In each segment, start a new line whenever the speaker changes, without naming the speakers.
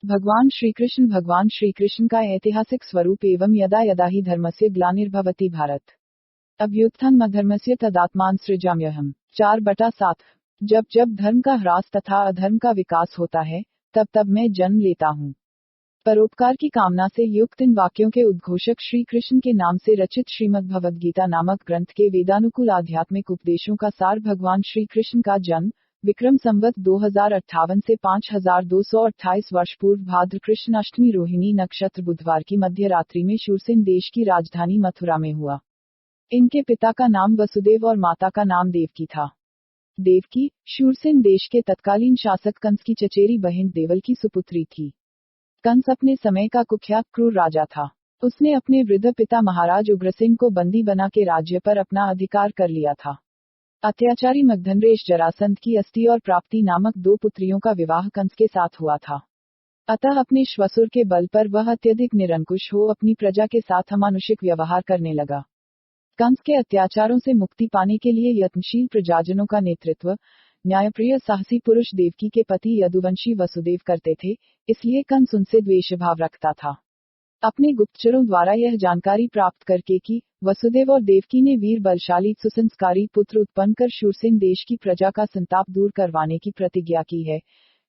भगवान श्री कृष्ण का ऐतिहासिक स्वरूप एवं यदा यदा ही धर्मस्य ग्लानिर्भवति भारत अभ्युत्थानमधर्मस्य तदात्मान सृजाम्यहम् 4/7। जब जब धर्म का ह्रास तथा अधर्म का विकास होता है, तब तब मैं जन्म लेता हूँ। परोपकार की कामना से युक्त इन वाक्यों के उद्घोषक श्री कृष्ण के नाम से रचित श्रीमद् भगवद गीता नामक ग्रंथ के वेदानुकूल आध्यात्मिक उपदेशों का सार भगवान श्री कृष्ण का जन्म विक्रम संवत 2058 से 5228 वर्ष पूर्व भाद्र कृष्ण अष्टमी रोहिणी नक्षत्र बुधवार की मध्य रात्रि में शूरसेन देश की राजधानी मथुरा में हुआ। इनके पिता का नाम वसुदेव और माता का नाम देवकी था। देवकी शूरसेन देश के तत्कालीन शासक कंस की चचेरी बहन देवल की सुपुत्री थी। कंस अपने समय का कुख्यात क्रूर राजा था। उसने अपने वृद्ध पिता महाराज उग्रसेन को बंदी बना के राज्य पर अपना अधिकार कर लिया था। अत्याचारी मगधनरेश जरासंध की अस्थि और प्राप्ति नामक 2 पुत्रियों का विवाह कंस के साथ हुआ था। अतः अपने श्वसुर के बल पर वह अत्यधिक निरंकुश हो अपनी प्रजा के साथ अमानुषिक व्यवहार करने लगा। कंस के अत्याचारों से मुक्ति पाने के लिए यत्नशील प्रजाजनों का नेतृत्व न्यायप्रिय साहसी पुरुष देवकी के पति यदुवंशी वसुदेव करते थे, इसलिए कंस उनसे द्वेषभाव रखता था। अपने गुप्तचरों द्वारा यह जानकारी प्राप्त करके कि वसुदेव और देवकी ने वीर बलशाली सुसंस्कारी पुत्र उत्पन्न कर शूरसेन देश की प्रजा का संताप दूर करवाने की प्रतिज्ञा की है,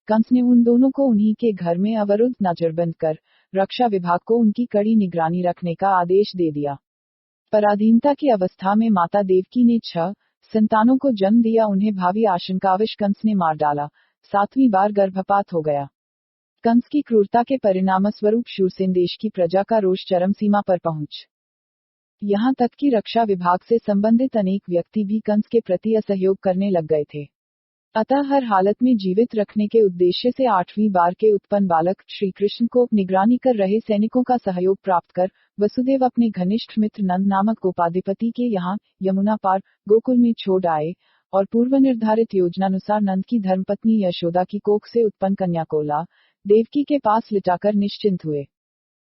कंस ने उन दोनों को उन्हीं के घर में अवरुद्ध नजरबंद कर रक्षा विभाग को उनकी कड़ी निगरानी रखने का आदेश दे दिया। पराधीनता की अवस्था में माता देवकी ने 6 संतानों को जन्म दिया। उन्हें भावी आशंकावश कंस ने मार डाला। 7वीं बार गर्भपात हो गया। कंस की क्रूरता के परिणामस्वरूप शूरसेन देश की प्रजा का रोष चरम सीमा पर पहुंच यहाँ तक कि रक्षा विभाग से संबंधित अनेक व्यक्ति भी कंस के प्रति असहयोग करने लग गए थे। अतः हर हालत में जीवित रखने के उद्देश्य से 8वीं बार के उत्पन्न बालक श्री कृष्ण को निगरानी कर रहे सैनिकों का सहयोग प्राप्त कर वसुदेव अपने घनिष्ठ मित्र नंद नामक गोपाधिपति के यहाँ यमुना पार गोकुल में छोड़ आए और पूर्व निर्धारित योजनानुसार नंद की धर्मपत्नी यशोदा की कोख से उत्पन्न कन्या को ला देवकी के पास लिटाकर निश्चिंत हुए।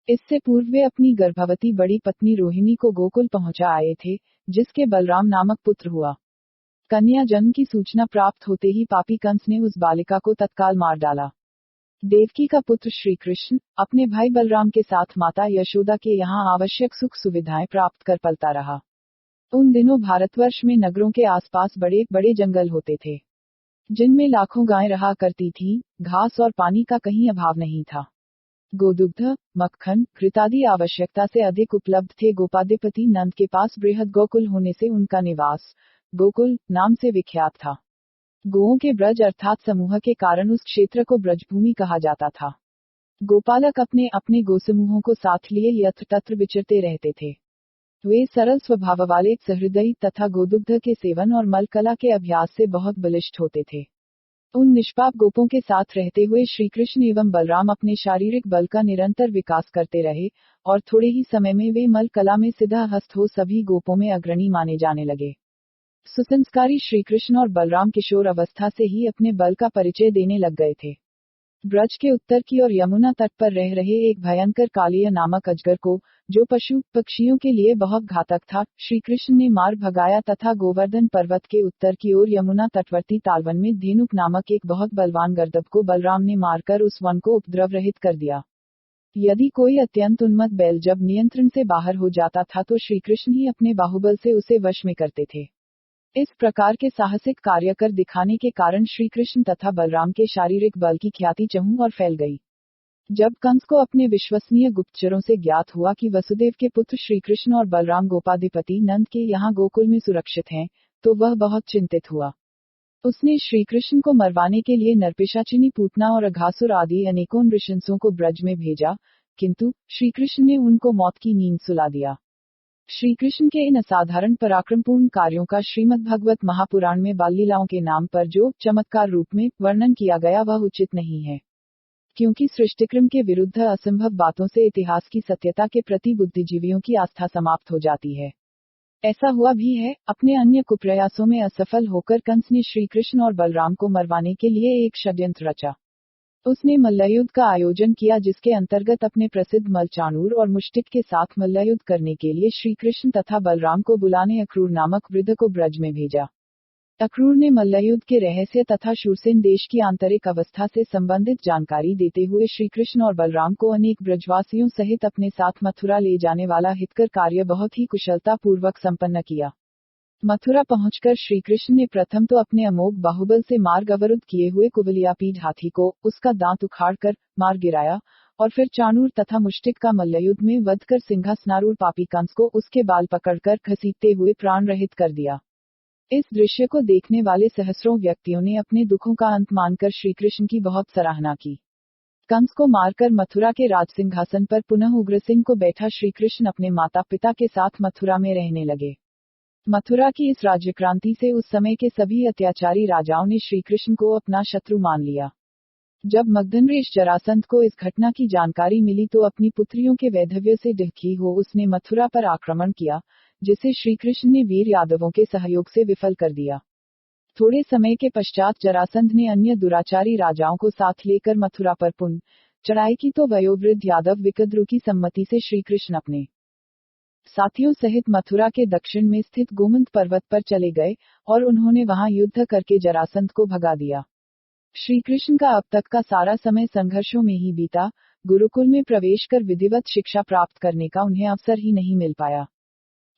इससे पूर्व वे अपनी गर्भवती बड़ी पत्नी रोहिणी को गोकुल पहुंचा आए थे, जिसके बलराम नामक पुत्र हुआ। कन्या जन्म की सूचना प्राप्त होते ही पापी कंस ने उस बालिका को तत्काल मार डाला। देवकी का पुत्र श्री कृष्ण अपने भाई बलराम के साथ माता यशोदा के यहाँ आवश्यक सुख सुविधाएं प्राप्त कर पलता रहा। उन दिनों भारतवर्ष में नगरों के आसपास बड़े बड़े जंगल होते थे, जिनमें लाखों गायें रहा करती थीं। घास और पानी का कहीं अभाव नहीं था। गोदुग्ध, मक्खन, घृतादि आवश्यकता से अधिक उपलब्ध थे। गोपाधिपति नंद के पास बृहद गोकुल होने से उनका निवास गोकुल नाम से विख्यात था। गोओं के ब्रज अर्थात समूह के कारण उस क्षेत्र को ब्रजभूमि कहा जाता था। गोपालक अपने अपने गोसमूहों को साथ लिए यत्र तत्र विचरते रहते थे। वे सरल स्वभाव वाले सहृदयी तथा गोदुग्ध के सेवन और मलकला के अभ्यास से बहुत बलिष्ठ होते थे। उन निष्पाप गोपों के साथ रहते हुए श्री कृष्ण एवं बलराम अपने शारीरिक बल का निरंतर विकास करते रहे और थोड़े ही समय में वे मल कला में सिद्ध हस्त हो सभी गोपों में अग्रणी माने जाने लगे। सुसंस्कारी श्री कृष्ण और बलराम किशोर अवस्था से ही अपने बल का परिचय देने लग गए थे। ब्रज के उत्तर की ओर यमुना तट पर रह रहे एक भयंकर कालिया नामक अजगर को, जो पशु पक्षियों के लिए बहुत घातक था, श्री कृष्ण ने मार भगाया तथा गोवर्धन पर्वत के उत्तर की ओर यमुना तटवर्ती तालवन में धेनुक नामक एक बहुत बलवान गर्दभ को बलराम ने मारकर उस वन को उपद्रव रहित कर दिया। यदि कोई अत्यंत उन्मत्त बैल जब नियंत्रण से बाहर हो जाता था तो श्री कृष्ण ही अपने बाहुबल से उसे वश में करते थे। इस प्रकार के साहसिक कार्य कर दिखाने के कारण श्री कृष्ण तथा बलराम के शारीरिक बल की ख्याति चहुं और फैल गई। जब कंस को अपने विश्वसनीय गुप्तचरों से ज्ञात हुआ कि वसुदेव के पुत्र श्री कृष्ण और बलराम गोपाधिपति नंद के यहाँ गोकुल में सुरक्षित हैं, तो वह बहुत चिंतित हुआ। उसने श्री कृष्ण को मरवाने के लिए नरपिशाचिनी पूतना और अघासुर आदि अनेकों नृशंसों को ब्रज में भेजा, किंतु श्री कृष्ण ने उनको मौत की नींद सुला दिया। श्री कृष्ण के इन असाधारण पराक्रमपूर्ण कार्यों का श्रीमद् भागवत महापुराण में बाल लीलाओं के नाम पर जो चमत्कार रूप में वर्णन किया गया वह उचित नहीं है, क्योंकि सृष्टिक्रम के विरुद्ध असंभव बातों से इतिहास की सत्यता के प्रति बुद्धिजीवियों की आस्था समाप्त हो जाती है। ऐसा हुआ भी है। अपने अन्य कुप्रयासों में असफल होकर कंस ने श्री कृष्ण और बलराम को मरवाने के लिए एक षड्यंत्र रचा। उसने मल्लयुद्ध का आयोजन किया, जिसके अंतर्गत अपने प्रसिद्ध मलचाणूर और मुष्टिक के साथ मल्लयुद्ध करने के लिए श्री कृष्ण तथा बलराम को बुलाने अक्रूर नामक वृद्ध को ब्रज में भेजा। अक्रूर ने मल्लयुद्ध के रहस्य तथा शूरसेन देश की आंतरिक अवस्था से संबंधित जानकारी देते हुए श्रीकृष्ण और बलराम को अनेक ब्रजवासियों सहित अपने साथ मथुरा ले जाने वाला हितकर कार्य बहुत ही कुशलता पूर्वक संपन्न किया। मथुरा पहुंचकर श्रीकृष्ण ने प्रथम तो अपने अमोघ बाहुबल से मार्ग अवरुद्ध किए हुए कुवलियापीठ हाथी को उसका दांत उखाड़कर मार गिराया, और फिर चाणूर तथा मुष्टिक का मल्लयुद्ध में वध कर सिंहासनारूढ़ पापी कंस को उसके बाल पकड़कर घसीटते हुए प्राण रहित कर दिया। इस दृश्य को देखने वाले सहस्रों व्यक्तियों ने अपने दुखों का अंत मानकर श्रीकृष्ण की बहुत सराहना की। कंस को मारकर मथुरा के राजसिंहासन पर पुनः उग्रसेन को बैठा श्रीकृष्ण अपने माता पिता के साथ मथुरा में रहने लगे। मथुरा की इस राज्यक्रांति से उस समय के सभी अत्याचारी राजाओं ने श्रीकृष्ण को अपना शत्रु मान लिया। जब मगधनरेश जरासंध को इस घटना की जानकारी मिली तो अपनी पुत्रियों के वैधव्य से दुखी हो उसने मथुरा पर आक्रमण किया, जिसे श्रीकृष्ण ने वीर यादवों के सहयोग से विफल कर दिया। थोड़े समय के पश्चात जरासंध ने अन्य दुराचारी राजाओं को साथ लेकर मथुरा पर पुनः चढ़ाई की तो वयोवृद्ध यादव विकद्रु की सम्मति से श्रीकृष्ण अपने साथियों सहित मथुरा के दक्षिण में स्थित गोमंत पर्वत पर चले गए और उन्होंने वहां युद्ध करके जरासंध को भगा दिया। श्रीकृष्ण का अब तक का सारा समय संघर्षों में ही बीता। गुरुकुल में प्रवेश कर विधिवत शिक्षा प्राप्त करने का उन्हें अवसर ही नहीं मिल पाया।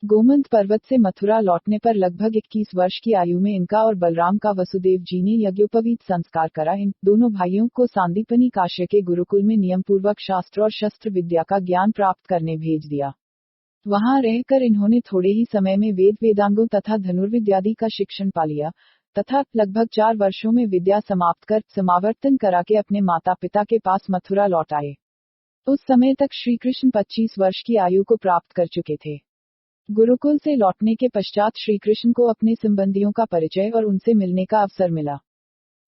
गोमंत पर्वत से मथुरा लौटने पर लगभग 21 वर्ष की आयु में इनका और बलराम का वसुदेव जी ने यज्ञोपवीत संस्कार करा। इन दोनों भाइयों को सांदीपनी काश्य के गुरुकुल में नियमपूर्वक शास्त्र और शस्त्र विद्या का ज्ञान प्राप्त करने भेज दिया। वहां रहकर इन्होंने थोड़े ही समय में वेद वेदांगों तथा धनुर्विद्यादि का शिक्षण पा लिया तथा लगभग 4 वर्षों में विद्या समाप्त कर समावर्तन करा के अपने माता पिता के पास मथुरा लौट आए। उस समय तक श्रीकृष्ण 25 वर्ष की आयु को प्राप्त कर चुके थे। गुरुकुल से लौटने के पश्चात श्रीकृष्ण को अपने संबंधियों का परिचय और उनसे मिलने का अवसर मिला।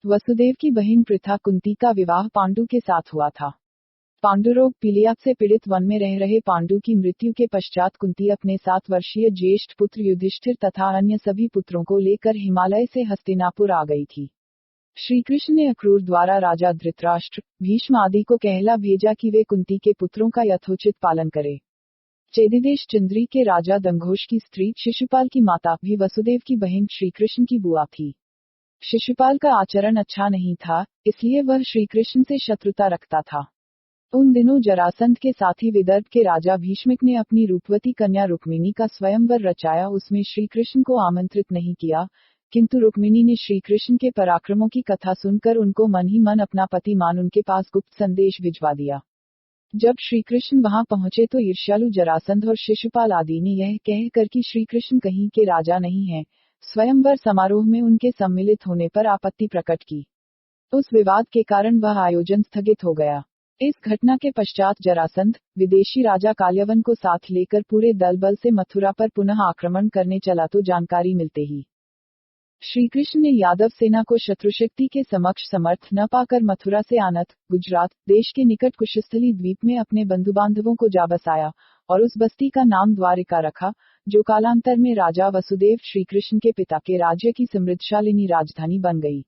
वसुदेव की बहन पृथा कुंती का विवाह पांडु के साथ हुआ था। पांडुरोग पीलियाक से पीड़ित वन में रह रहे पांडु की मृत्यु के पश्चात कुंती अपने 7 वर्षीय ज्येष्ठ पुत्र युधिष्ठिर तथा अन्य सभी पुत्रों को लेकर हिमालय से हस्तिनापुर आ गई थी। श्रीकृष्ण ने अक्रूर द्वारा राजा धृतराष्ट्र, भीष्म आदि को कहला भेजा कि वे कुंती के पुत्रों का यथोचित पालन करें। चेदिदेश चंद्री के राजा दंघोष की स्त्री शिशुपाल की माता भी वसुदेव की बहन श्रीकृष्ण की बुआ थी। शिशुपाल का आचरण अच्छा नहीं था, इसलिए वह श्रीकृष्ण से शत्रुता रखता था। उन दिनों जरासंध के साथी विदर्भ के राजा भीष्मिक ने अपनी रूपवती कन्या रुक्मिणी का स्वयंवर रचाया। उसमें श्रीकृष्ण को आमंत्रित नहीं किया, किंतु रुक्मिणी ने श्रीकृष्ण के पराक्रमों की कथा सुनकर उनको मन ही मन अपना पति मान उनके पास गुप्त संदेश भिजवा दिया। जब श्रीकृष्ण वहां पहुंचे तो ईर्ष्यालु जरासंध और शिशुपाल आदि ने यह कहकर कि श्रीकृष्ण कहीं के राजा नहीं हैं, स्वयंवर समारोह में उनके सम्मिलित होने पर आपत्ति प्रकट की। उस विवाद के कारण वह आयोजन स्थगित हो गया। इस घटना के पश्चात जरासंध विदेशी राजा काल्यवन को साथ लेकर पूरे दल बल से मथुरा पर पुनः आक्रमण करने चला तो जानकारी मिलते ही श्रीकृष्ण ने यादव सेना को शत्रुशक्ति के समक्ष समर्थ न पाकर मथुरा से आनत, गुजरात देश के निकट कुशस्थली द्वीप में अपने बंधु बांधवों को जा बसाया और उस बस्ती का नाम द्वारिका रखा, जो कालांतर में राजा वसुदेव श्रीकृष्ण के पिता के राज्य की समृद्धशालिनी राजधानी बन गई।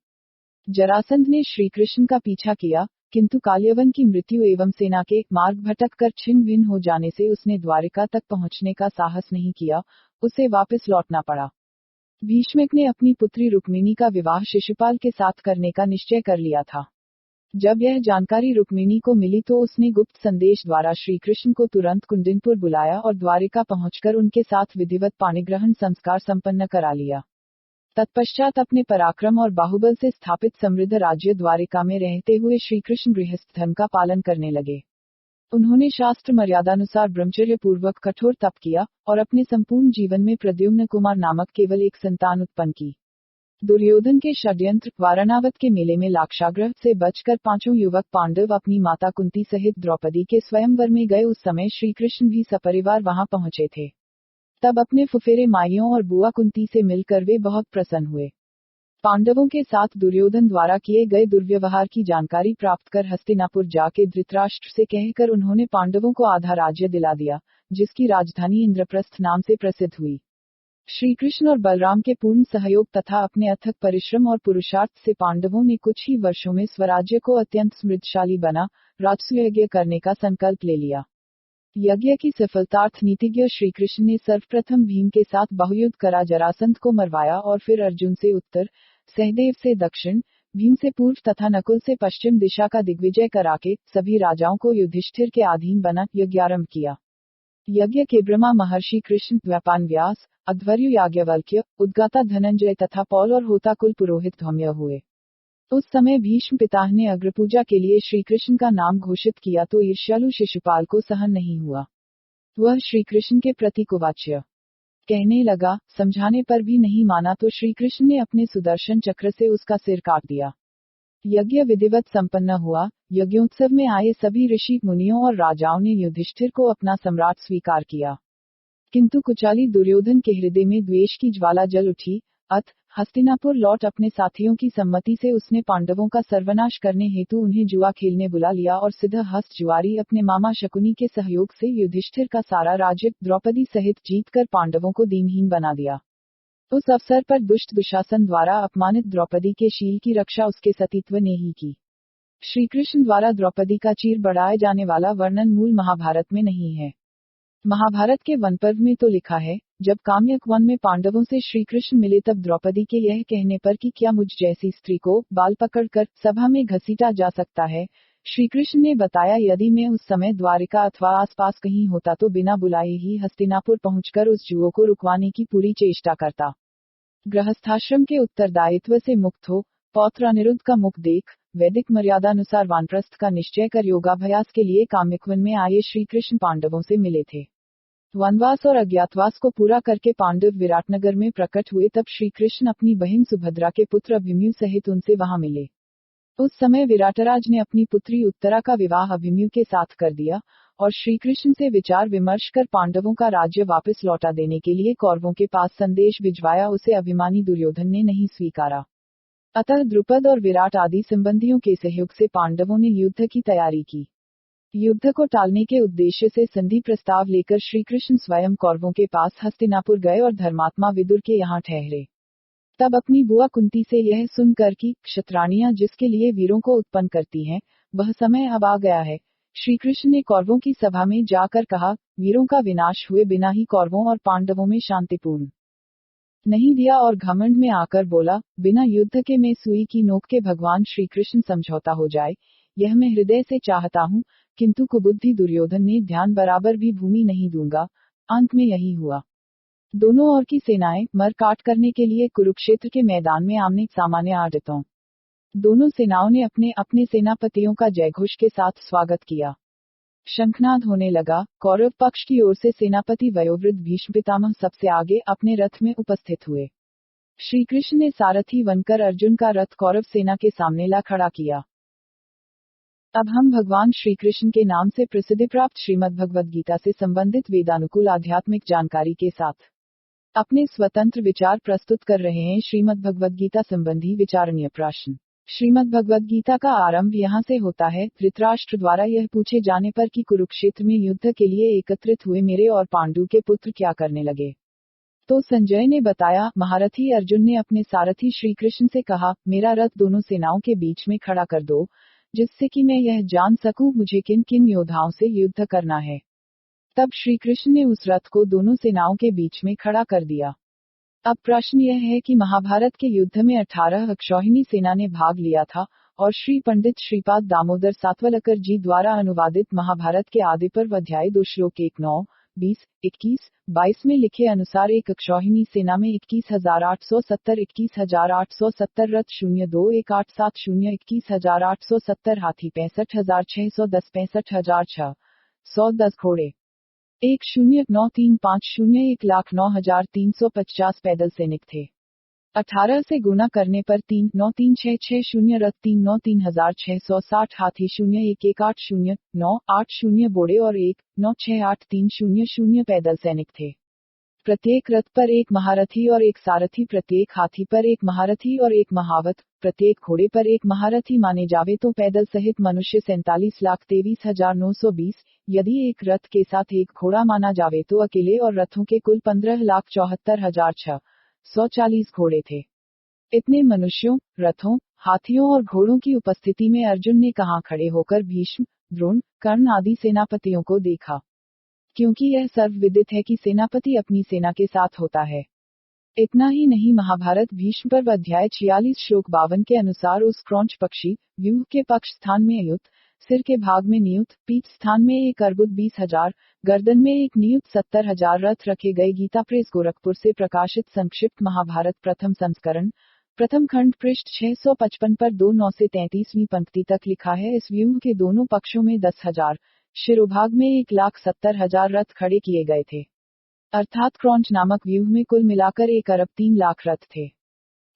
जरासंध ने श्रीकृष्ण का पीछा किया, किंतु काल्यवन की मृत्यु एवं सेना के मार्ग भटक कर छिन्न भिन्न हो जाने से उसने द्वारिका तक पहुंचने का साहस नहीं किया, उसे वापस लौटना पड़ा। भीष्मिक ने अपनी पुत्री रुक्मिणी का विवाह शिशुपाल के साथ करने का निश्चय कर लिया था। जब यह जानकारी रुक्मिणी को मिली तो उसने गुप्त संदेश द्वारा श्रीकृष्ण को तुरंत कुंदिनपुर बुलाया और द्वारिका पहुंचकर उनके साथ विधिवत पाणिग्रहण संस्कार संपन्न करा लिया। तत्पश्चात अपने पराक्रम और बाहुबल से स्थापित समृद्ध राज्य द्वारिका में रहते हुए श्रीकृष्ण गृहस्थ धर्म का पालन करने लगे। उन्होंने शास्त्र मर्यादानुसार ब्रह्मचर्य पूर्वक कठोर तप किया और अपने संपूर्ण जीवन में प्रद्युम्न कुमार नामक केवल एक संतान उत्पन्न की। दुर्योधन के षड्यंत्र वारणावत के मेले में लाक्षागृह से बचकर 5 युवक पांडव अपनी माता कुंती सहित द्रौपदी के स्वयंवर में गए। उस समय श्रीकृष्ण भी सपरिवार वहां पहुंचे थे। तब अपने फुफेरे माइयों और बुआ कुंती से मिलकर वे बहुत प्रसन्न हुए। पांडवों के साथ दुर्योधन द्वारा किए गए दुर्व्यवहार की जानकारी प्राप्त कर हस्तिनापुर जाके धृतराष्ट्र से कहकर उन्होंने पांडवों को आधा राज्य दिला दिया, जिसकी राजधानी इंद्रप्रस्थ नाम से प्रसिद्ध हुई। श्रीकृष्ण और बलराम के पूर्ण सहयोग तथा अपने अथक परिश्रम और पुरुषार्थ से पांडवों ने कुछ ही वर्षों में स्वराज्य को अत्यंत समृद्धशाली बना राजसूय यज्ञ करने का संकल्प ले लिया। यज्ञ की सफलतार्थ नीतिज्ञ श्री कृष्ण ने सर्वप्रथम भीम के साथ बहुयुद्ध करा, जरासंध को मरवाया और फिर अर्जुन से उत्तर, सहदेव से दक्षिण, भीम से पूर्व तथा नकुल से पश्चिम दिशा का दिग्विजय करा के सभी राजाओं को युधिष्ठिर के अधीन बना यज्ञारंभ किया। यज्ञ के ब्रह्मा महर्षि कृष्ण, व्यापान व्यास, अध्वर्यु याज्ञवल्क्य, उद्गाता धनंजय तथा पौल और होता कुल पुरोहित धौम्य हुए। उस समय भीष्म पिताह ने अग्रपूजा के लिए श्री कृष्ण का नाम घोषित किया तो ईर्ष्यालु शिशुपाल को सहन नहीं हुआ। वह श्री कृष्ण के प्रति कुवाच्य कहने लगा, समझाने पर भी नहीं माना तो श्री कृष्ण ने अपने सुदर्शन चक्र से उसका सिर काट दिया। यज्ञ विधिवत संपन्न हुआ। यज्ञोत्सव में आए सभी ऋषि मुनियों और राजाओं ने युधिष्ठिर को अपना सम्राट स्वीकार किया, किंतु कुचाली दुर्योधन के हृदय में द्वेष की ज्वाला जल उठी। अत हस्तिनापुर लौट अपने साथियों की सम्मति से उसने पांडवों का सर्वनाश करने हेतु उन्हें जुआ खेलने बुला लिया और सिद्ध हस्त जुआरी अपने मामा शकुनी के सहयोग से युधिष्ठिर का सारा राज्य द्रौपदी सहित जीतकर पांडवों को दीनहीन बना दिया। उस अवसर पर दुष्ट दुशासन द्वारा अपमानित द्रौपदी के शील की रक्षा उसके सतीत्व ने ही की। श्री कृष्ण द्वारा द्रौपदी का चीर बढ़ाए जाने वाला वर्णन मूल महाभारत में नहीं है। महाभारत के वन पर्व में तो लिखा है, जब काम्यक वन में पांडवों से श्री कृष्ण मिले तब द्रौपदी के यह कहने पर कि क्या मुझ जैसी स्त्री को बाल पकड़कर सभा में घसीटा जा सकता है, श्री कृष्ण ने बताया, यदि मैं उस समय द्वारिका अथवा आसपास कहीं होता तो बिना बुलाए ही हस्तिनापुर पहुंचकर उस जुओं को रुकवाने की पूरी चेष्टा करता। गृहस्थाश्रम के उत्तरदायित्व से मुक्त हो, पौत्र अनिरुद्ध का मुख देख, वैदिक मर्यादानुसार वानप्रस्थ का निश्चय कर योगाभ्यास के लिए काम्यकवन में आए श्री कृष्ण पांडवों से मिले थे। वनवास और अज्ञातवास को पूरा करके पांडव विराटनगर में प्रकट हुए तब श्री कृष्ण अपनी बहन सुभद्रा के पुत्र अभिमन्यु सहित उनसे वहां मिले। उस समय विराटराज ने अपनी पुत्री उत्तरा का विवाह अभिमन्यु के साथ कर दिया और श्री कृष्ण से विचार विमर्श कर पांडवों का राज्य वापस लौटा देने के लिए कौरवों के पास संदेश भिजवाया। उसे अभिमानी दुर्योधन ने नहीं स्वीकारा। अतः द्रुपद और विराट आदि संबंधियों के सहयोग से पांडवों ने युद्ध की तैयारी की। युद्ध को टालने के उद्देश्य से संधि प्रस्ताव लेकर श्री कृष्ण स्वयं कौरवों के पास हस्तिनापुर गए और धर्मात्मा विदुर के यहाँ ठहरे। तब अपनी बुआ कुंती से यह सुनकर कि क्षत्राणियां जिसके लिए वीरों को उत्पन्न करती हैं, वह समय अब आ गया है, श्री कृष्ण ने कौरवों की सभा में जाकर कहा, वीरों का विनाश हुए बिना ही कौरवों और पांडवों में शांतिपूर्ण नहीं दिया और घमंड में आकर बोला, बिना युद्ध के मैं सुई की नोक के भगवान श्री कृष्ण समझौता हो जाए, यह मैं हृदय से चाहता हूँ, किंतु कुबुद्धि दुर्योधन ने ध्यान बराबर भी भूमि नहीं दूंगा। अंत में यही हुआ। दोनों ओर की सेनाएं मर काट करने के लिए कुरुक्षेत्र के मैदान में आमने सामने आ डटों। दोनों सेनाओं ने अपने अपने सेनापतियों का जयघोष के साथ स्वागत किया। शंखनाद होने लगा। कौरव पक्ष की ओर से सेनापति वयोवृद्ध भीष्म पितामह सबसे आगे अपने रथ में उपस्थित हुए। श्री कृष्ण ने सारथी बनकर अर्जुन का रथ कौरव सेना के सामने ला खड़ा किया। अब हम भगवान श्री कृष्ण के नाम से प्रसिद्धि प्राप्त श्रीमद् भगवद गीता से संबंधित वेदानुकूल आध्यात्मिक जानकारी के साथ अपने स्वतंत्र विचार प्रस्तुत कर रहे हैं। श्रीमद् भगवद गीता संबंधी विचारणीय प्रश्न। श्रीमद् भगवद गीता का आरंभ यहाँ से होता है। धृतराष्ट्र द्वारा यह पूछे जाने पर कि कुरुक्षेत्र में युद्ध के लिए एकत्रित हुए मेरे और पांडु के पुत्र क्या करने लगे, तो संजय ने बताया, महारथी अर्जुन ने अपने सारथी श्री कृष्ण से कहा, मेरा रथ दोनों सेनाओं के बीच में खड़ा कर दो, जिससे कि मैं यह जान सकूं मुझे किन किन योद्धाओं से युद्ध करना है। तब श्री कृष्ण ने उस रथ को दोनों सेनाओं के बीच में खड़ा कर दिया। अब प्रश्न यह है कि महाभारत के युद्ध में 18 अक्षौहिणी सेना ने भाग लिया था और श्री पंडित श्रीपाद दामोदर सातवलकर जी द्वारा अनुवादित महाभारत के आदि पर्व अध्याय 2 श्लोक 1, 9, 20, 21, 22 में लिखे अनुसार एक अक्षौहिणी सेना में 21,870 21,870 रथ 021870 21,870 हाथी 65,610 65,610 घोड़े 109350 1,09,350 पैदल सैनिक थे। 18 से गुना करने पर 3,93,660 रथ 3,93,660 हाथी 0,11,809,80 बोड़े और 1,96,8,300 पैदल सैनिक थे। प्रत्येक रथ पर एक महारथी और एक सारथी, प्रत्येक हाथी पर एक महारथी और एक महावत, प्रत्येक घोड़े पर एक महारथी माने जावे तो पैदल सहित मनुष्य 47,23,920। यदि एक रथ के साथ एक घोड़ा माना जावे तो अकेले और रथों के कुल 15,74,640 घोड़े थे। इतने मनुष्यों, रथों, हाथियों और घोड़ों की उपस्थिति में अर्जुन ने कहां खड़े होकर भीष्म, द्रोण, कर्ण आदि सेनापतियों को देखा। क्योंकि यह सर्वविदित है कि सेनापति अपनी सेना के साथ होता है। इतना ही नहीं, महाभारत भीष्म पर्व अध्याय 46 श्लोक 52 के अनुसार उस क्रौंच पक्षी व्यूह के पक्ष स्थान में अयुत, सिर के भाग में नियुत, पीठ स्थान में एक अर्बुद 20,000, गर्दन में एक नियुत 70,000 रथ रखे गए। गीता प्रेस गोरखपुर से प्रकाशित संक्षिप्त महाभारत प्रथम संस्करण, प्रथम खंड, पृष्ठ 655 पर 2-9 से 33वीं पंक्ति तक लिखा है। इस व्यूह के दोनों पक्षों में 10,000, शिरोभाग में 1,70,000 रथ खड़े किए गए थे। अर्थात क्रौंच नामक व्यूह में कुल मिलाकर 1 अरब 3 लाख रथ थे।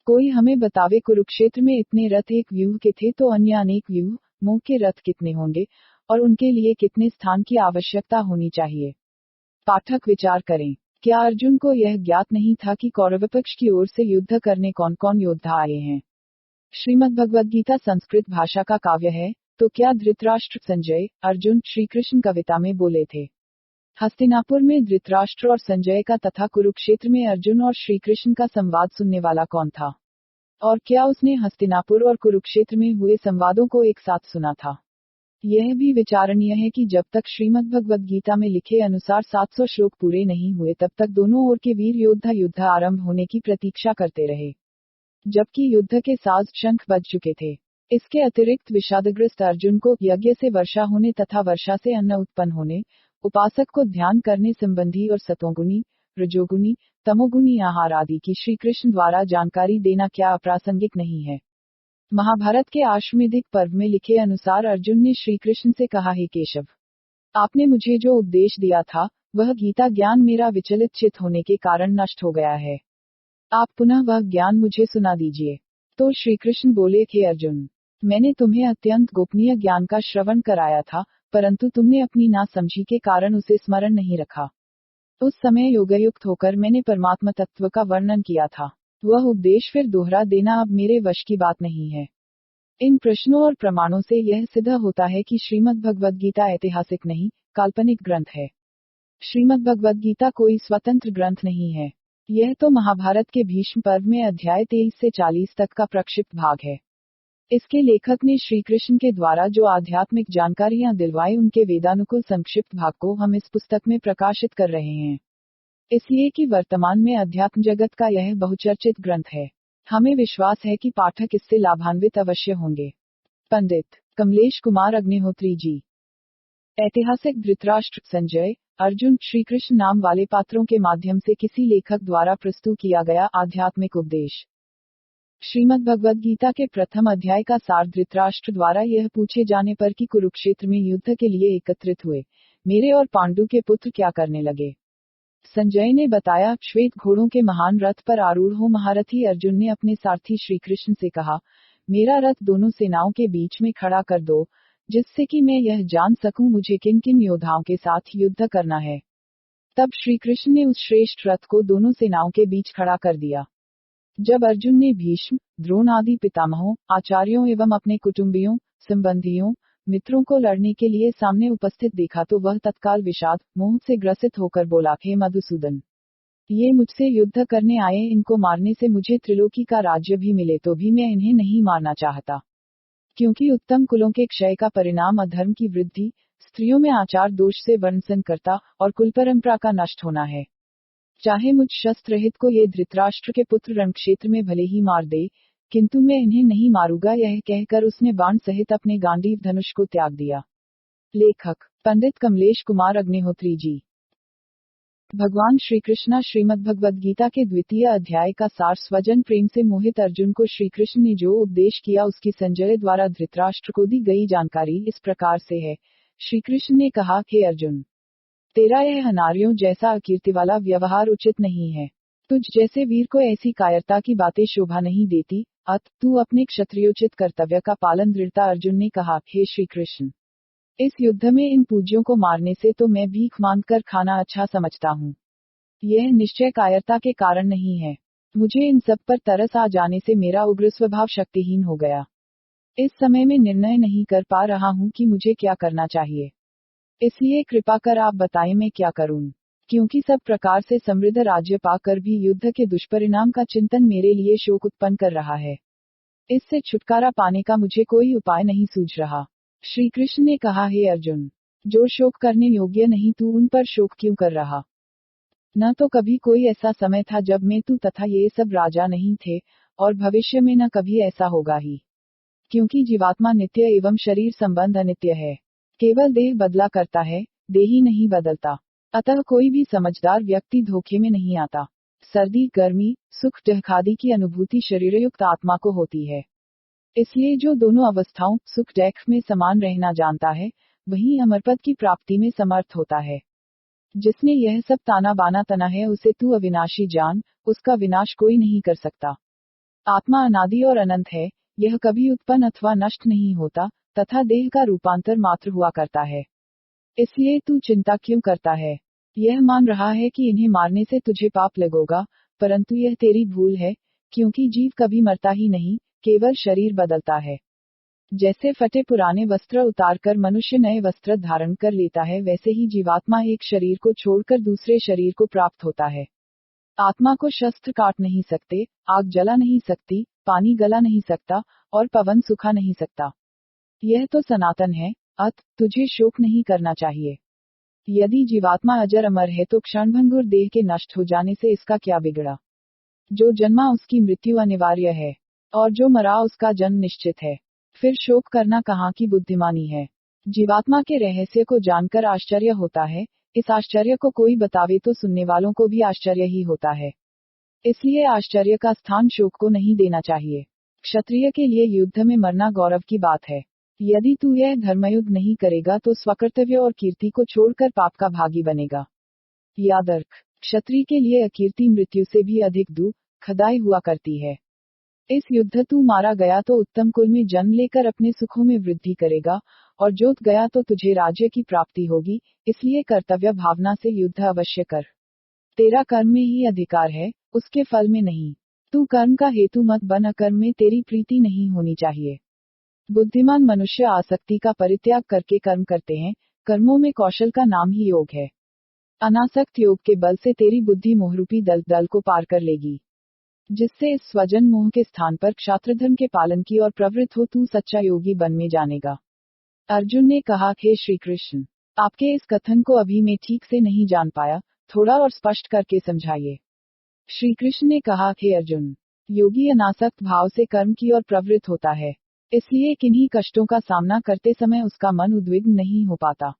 कोई हमें बतावे, कुरुक्षेत्र में इतने रथ एक व्यूह के थे तो अन्य अनेक व्यूह मोह के रथ कितने होंगे और उनके लिए कितने स्थान की आवश्यकता होनी चाहिए। पाठक विचार करें, क्या अर्जुन को यह ज्ञात नहीं था कि कौरवपक्ष की ओर से युद्ध करने कौन कौन योद्धा आए हैं। श्रीमद्भगवद्गीता संस्कृत भाषा का काव्य है, तो क्या धृतराष्ट्र, संजय, अर्जुन श्रीकृष्ण कविता में बोले थे। हस्तिनापुर में धृतराष्ट्र और संजय का तथा कुरुक्षेत्र में अर्जुन और श्रीकृष्ण का संवाद सुनने वाला कौन था, और क्या उसने हस्तिनापुर और कुरुक्षेत्र में हुए संवादों को एक साथ सुना था। यह भी विचारणीय है कि जब तक श्रीमद्भगवद्गीता में लिखे अनुसार 700 श्लोक पूरे नहीं हुए तब तक दोनों ओर के वीर योद्धा युद्ध आरंभ होने की प्रतीक्षा करते रहे, जबकि युद्ध के साज शंख बज चुके थे। इसके अतिरिक्त विषादग्रस्त अर्जुन को यज्ञ से वर्षा होने तथा वर्षा से अन्न उत्पन्न होने, उपासक को ध्यान करने संबंधी और सतोगुनी, रजोगुनी, तमोगुनी आहार आदि की श्री कृष्ण द्वारा जानकारी देना क्या अप्रासंगिक नहीं है। महाभारत के आश्वमेधिक पर्व में लिखे अनुसार अर्जुन ने श्री कृष्ण से कहा, हे केशव, आपने मुझे जो उपदेश दिया था वह गीता ज्ञान मेरा विचलित चित्त होने के कारण नष्ट हो गया है। आप पुनः वह ज्ञान मुझे सुना दीजिए। तो श्री कृष्ण बोले, हे अर्जुन, मैंने तुम्हें अत्यंत गोपनीय ज्ञान का श्रवण कराया था, परंतु तुमने अपनी नासमझी के कारण उसे स्मरण नहीं रखा। उस समय योगयुक्त होकर मैंने परमात्मा तत्व का वर्णन किया था। वह उपदेश फिर दोहरा देना अब मेरे वश की बात नहीं है। इन प्रश्नों और प्रमाणों से यह सिद्ध होता है कि श्रीमद्भगवद्गीता ऐतिहासिक नहीं, काल्पनिक ग्रंथ है। श्रीमद्भगवद्गीता कोई स्वतंत्र ग्रंथ नहीं है। यह तो महाभारत के भीष्म पर्व में अध्याय 23 से 40 तक का प्रक्षिप्त भाग है। इसके लेखक ने श्री कृष्ण के द्वारा जो आध्यात्मिक जानकारियां दिलवाई उनके वेदानुकूल संक्षिप्त भाग को हम इस पुस्तक में प्रकाशित कर रहे हैं, इसलिए कि वर्तमान में अध्यात्म जगत का यह बहुचर्चित ग्रंथ है। हमें विश्वास है कि पाठक इससे लाभान्वित अवश्य होंगे। पंडित कमलेश कुमार अग्निहोत्री जी। ऐतिहासिक धृतराष्ट्र, संजय, अर्जुन, श्री कृष्ण नाम वाले पात्रों के माध्यम से किसी लेखक द्वारा प्रस्तुत किया गया आध्यात्मिक उपदेश। श्रीमद्भगवद्गीता के प्रथम अध्याय का सार धृतराष्ट्र द्वारा यह पूछे जाने पर कि कुरुक्षेत्र में युद्ध के लिए एकत्रित हुए मेरे और पांडु के पुत्र क्या करने लगे। संजय ने बताया, श्वेत घोड़ों के महान रथ पर आरूढ़ हो महारथी अर्जुन ने अपने सारथी श्री कृष्ण से कहा, मेरा रथ दोनों सेनाओं के बीच में खड़ा कर दो, जिससे कि मैं यह जान सकूं मुझे किन किन योद्धाओं के साथ युद्ध करना है। तब श्री कृष्ण ने उस श्रेष्ठ रथ को दोनों सेनाओं के बीच खड़ा कर दिया। जब अर्जुन ने भीष्म, द्रोण आदि पितामहों, आचार्यों एवं अपने कुटुंबियों, संबंधियों, मित्रों को लड़ने के लिए सामने उपस्थित देखा तो वह तत्काल विषाद, मोह से ग्रसित होकर बोला, हे मधुसूदन, ये मुझसे युद्ध करने आए, इनको मारने से मुझे त्रिलोकी का राज्य भी मिले तो भी मैं इन्हें नहीं मारना चाहता, क्योंकि उत्तम कुलों के क्षय का परिणाम अधर्म की वृद्धि, स्त्रियों में आचार दोष से वर्णसंकरता और कुल परंपरा का नष्ट होना है। चाहे मुझ शस्त्र रहित को ये धृतराष्ट्र के पुत्र रणक्षेत्र में भले ही मार दे, किंतु मैं इन्हें नहीं मारूंगा। यह कहकर उसने बाण सहित अपने गांडीव धनुष को त्याग दिया। लेखक पंडित कमलेश कुमार अग्निहोत्री जी। भगवान श्री कृष्ण श्रीमद्भगवद्गीता के द्वितीय अध्याय का सार स्वजन प्रेम से मोहित अर्जुन को श्री कृष्ण ने जो उपदेश किया उसकी संजय द्वारा धृतराष्ट्र को दी गई जानकारी इस प्रकार से है। श्री कृष्ण ने कहा, हे अर्जुन, तेरा यह नारियों जैसा अकीर्ति वाला व्यवहार उचित नहीं है। तुझ जैसे वीर को ऐसी कायरता की बातें शोभा नहीं देती, अत तू अपने क्षत्रियोचित कर्तव्य का पालन दृढ़ता। अर्जुन ने कहा, हे श्री कृष्ण, इस युद्ध में इन पूज्यों को मारने से तो मैं भीख मांगकर खाना अच्छा समझता हूँ। यह निश्चय कायरता के कारण नहीं है। मुझे इन सब पर तरस आ जाने से मेरा उग्र स्वभाव शक्तिहीन हो गया। इस समय में निर्णय नहीं कर पा रहा हूँ कि मुझे क्या करना चाहिए, इसलिए कृपा कर आप बताएं मैं क्या करूं, क्योंकि सब प्रकार से समृद्ध राज्य पाकर भी युद्ध के दुष्परिणाम का चिंतन मेरे लिए शोक उत्पन्न कर रहा है। इससे छुटकारा पाने का मुझे कोई उपाय नहीं सूझ रहा। श्री कृष्ण ने कहा, हे अर्जुन, जो शोक करने योग्य नहीं तू उन पर शोक क्यों कर रहा। न तो कभी कोई ऐसा समय था जब मैं तू तथा ये सब राजा नहीं थे, और भविष्य में न कभी ऐसा होगा ही। क्योंकि जीवात्मा नित्य एवं शरीर संबंध अनित्य है। केवल देह बदला करता है, देही नहीं बदलता। अतः कोई भी समझदार व्यक्ति धोखे में नहीं आता। सर्दी गर्मी सुख दुख की अनुभूति शरीरयुक्त आत्मा को होती है। इसलिए जो दोनों अवस्थाओं सुख दुख में समान रहना जानता है, वही अमरपद की प्राप्ति में समर्थ होता है। जिसने यह सब ताना बाना तना है उसे तू अविनाशी जान, उसका विनाश कोई नहीं कर सकता। आत्मा अनादि और अनंत है, यह कभी उत्पन्न अथवा नष्ट नहीं होता, तथा देह का रूपांतर मात्र हुआ करता है। इसलिए तू चिंता क्यों करता है। यह मान रहा है कि इन्हें मारने से तुझे पाप लगेगा, परंतु यह तेरी भूल है, क्योंकि जीव कभी मरता ही नहीं, केवल शरीर बदलता है। जैसे फटे पुराने वस्त्र उतारकर मनुष्य नए वस्त्र धारण कर लेता है, वैसे ही जीवात्मा एक शरीर को छोड़कर दूसरे शरीर को प्राप्त होता है। आत्मा को शस्त्र काट नहीं सकते, आग जला नहीं सकती, पानी गला नहीं सकता, और पवन सुखा नहीं सकता। यह तो सनातन है, तुझे शोक नहीं करना चाहिए। यदि जीवात्मा अजर अमर है तो क्षणभंगुर देह के नष्ट हो जाने से इसका क्या बिगड़ा। जो जन्मा उसकी मृत्यु अनिवार्य है, और जो मरा उसका जन्म निश्चित है। फिर शोक करना कहाँ की बुद्धिमानी है। जीवात्मा के रहस्य को जानकर आश्चर्य होता है, इस आश्चर्य को कोई बतावे तो सुनने वालों को भी आश्चर्य ही होता है। इसलिए आश्चर्य का स्थान शोक को नहीं देना चाहिए। क्षत्रिय के लिए युद्ध में मरना गौरव की बात है। यदि तू यह धर्मयुद्ध नहीं करेगा तो स्वकर्तव्य और कीर्ति को छोड़कर पाप का भागी बनेगा। याद रख, क्षत्रिय के लिए अकीर्ति मृत्यु से भी अधिक दुखदायी हुआ करती है। इस युद्ध तू मारा गया तो उत्तम कुल में जन्म लेकर अपने सुखों में वृद्धि करेगा, और जोत गया तो तुझे राज्य की प्राप्ति होगी। इसलिए कर्तव्य भावना से युद्ध अवश्य कर। तेरा कर्म में ही अधिकार है, उसके फल में नहीं। तू कर्म का हेतु मत बन, अकर्म में तेरी प्रीति नहीं होनी चाहिए। बुद्धिमान मनुष्य आसक्ति का परित्याग करके कर्म करते हैं, कर्मों में कौशल का नाम ही योग है। अनासक्त योग के बल से तेरी बुद्धि मोहरूपी दल को पार कर लेगी, जिससे इस स्वजन मोह के स्थान पर क्षात्रधर्म के पालन की और प्रवृत्त हो तू सच्चा योगी बन में जानेगा। अर्जुन ने कहा, हे श्री कृष्ण, आपके इस कथन को अभी मैं ठीक से नहीं जान पाया, थोड़ा और स्पष्ट करके समझाइए। श्री कृष्ण ने कहा, हे अर्जुन, योगी अनासक्त भाव से कर्म की और प्रवृत्त होता है, इसलिए किन्हीं कष्टों का सामना करते समय उसका मन उद्विग्न नहीं हो पाता।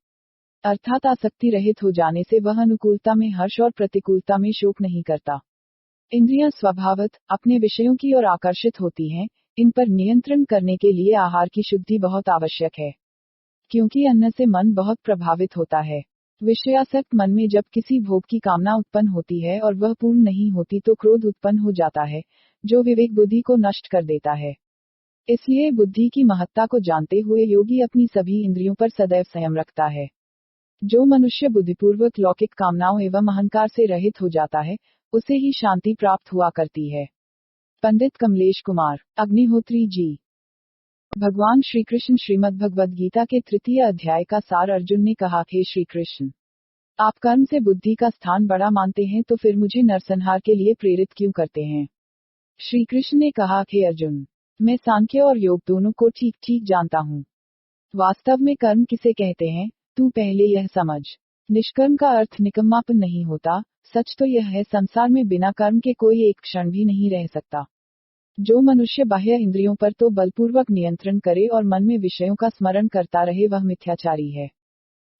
अर्थात आसक्ति रहित हो जाने से वह अनुकूलता में हर्ष और प्रतिकूलता में शोक नहीं करता। इंद्रियां स्वभावत अपने विषयों की ओर आकर्षित होती हैं, इन पर नियंत्रण करने के लिए आहार की शुद्धि बहुत आवश्यक है, क्योंकि अन्न से मन बहुत प्रभावित होता है। विषयासक्त मन में जब किसी भोग की कामना उत्पन्न होती है और वह पूर्ण नहीं होती तो क्रोध उत्पन्न हो जाता है, जो विवेक बुद्धि को नष्ट कर देता है। इसलिए बुद्धि की महत्ता को जानते हुए योगी अपनी सभी इंद्रियों पर सदैव संयम रखता है। जो मनुष्य बुद्धिपूर्वक लौकिक कामनाओं एवं अहंकार से रहित हो जाता है, उसे ही शांति प्राप्त हुआ करती है। पंडित कमलेश कुमार अग्निहोत्री जी। भगवान श्री कृष्ण श्रीमद् भगवद गीता के 3 अध्याय का सार। अर्जुन ने कहा, हे श्री कृष्ण, आप कर्म से बुद्धि का स्थान बड़ा मानते हैं तो फिर मुझे नरसंहार के लिए प्रेरित क्यों करते हैं। श्री कृष्ण ने कहा, हे अर्जुन, मैं सांख्य और योग दोनों को ठीक ठीक जानता हूँ। वास्तव में कर्म किसे कहते हैं, तू पहले यह समझ। निष्कर्म का अर्थ निकम्मापन नहीं होता। सच तो यह है, संसार में बिना कर्म के कोई एक क्षण भी नहीं रह सकता। जो मनुष्य बाह्य इंद्रियों पर तो बलपूर्वक नियंत्रण करे और मन में विषयों का स्मरण करता रहे, वह मिथ्याचारी है।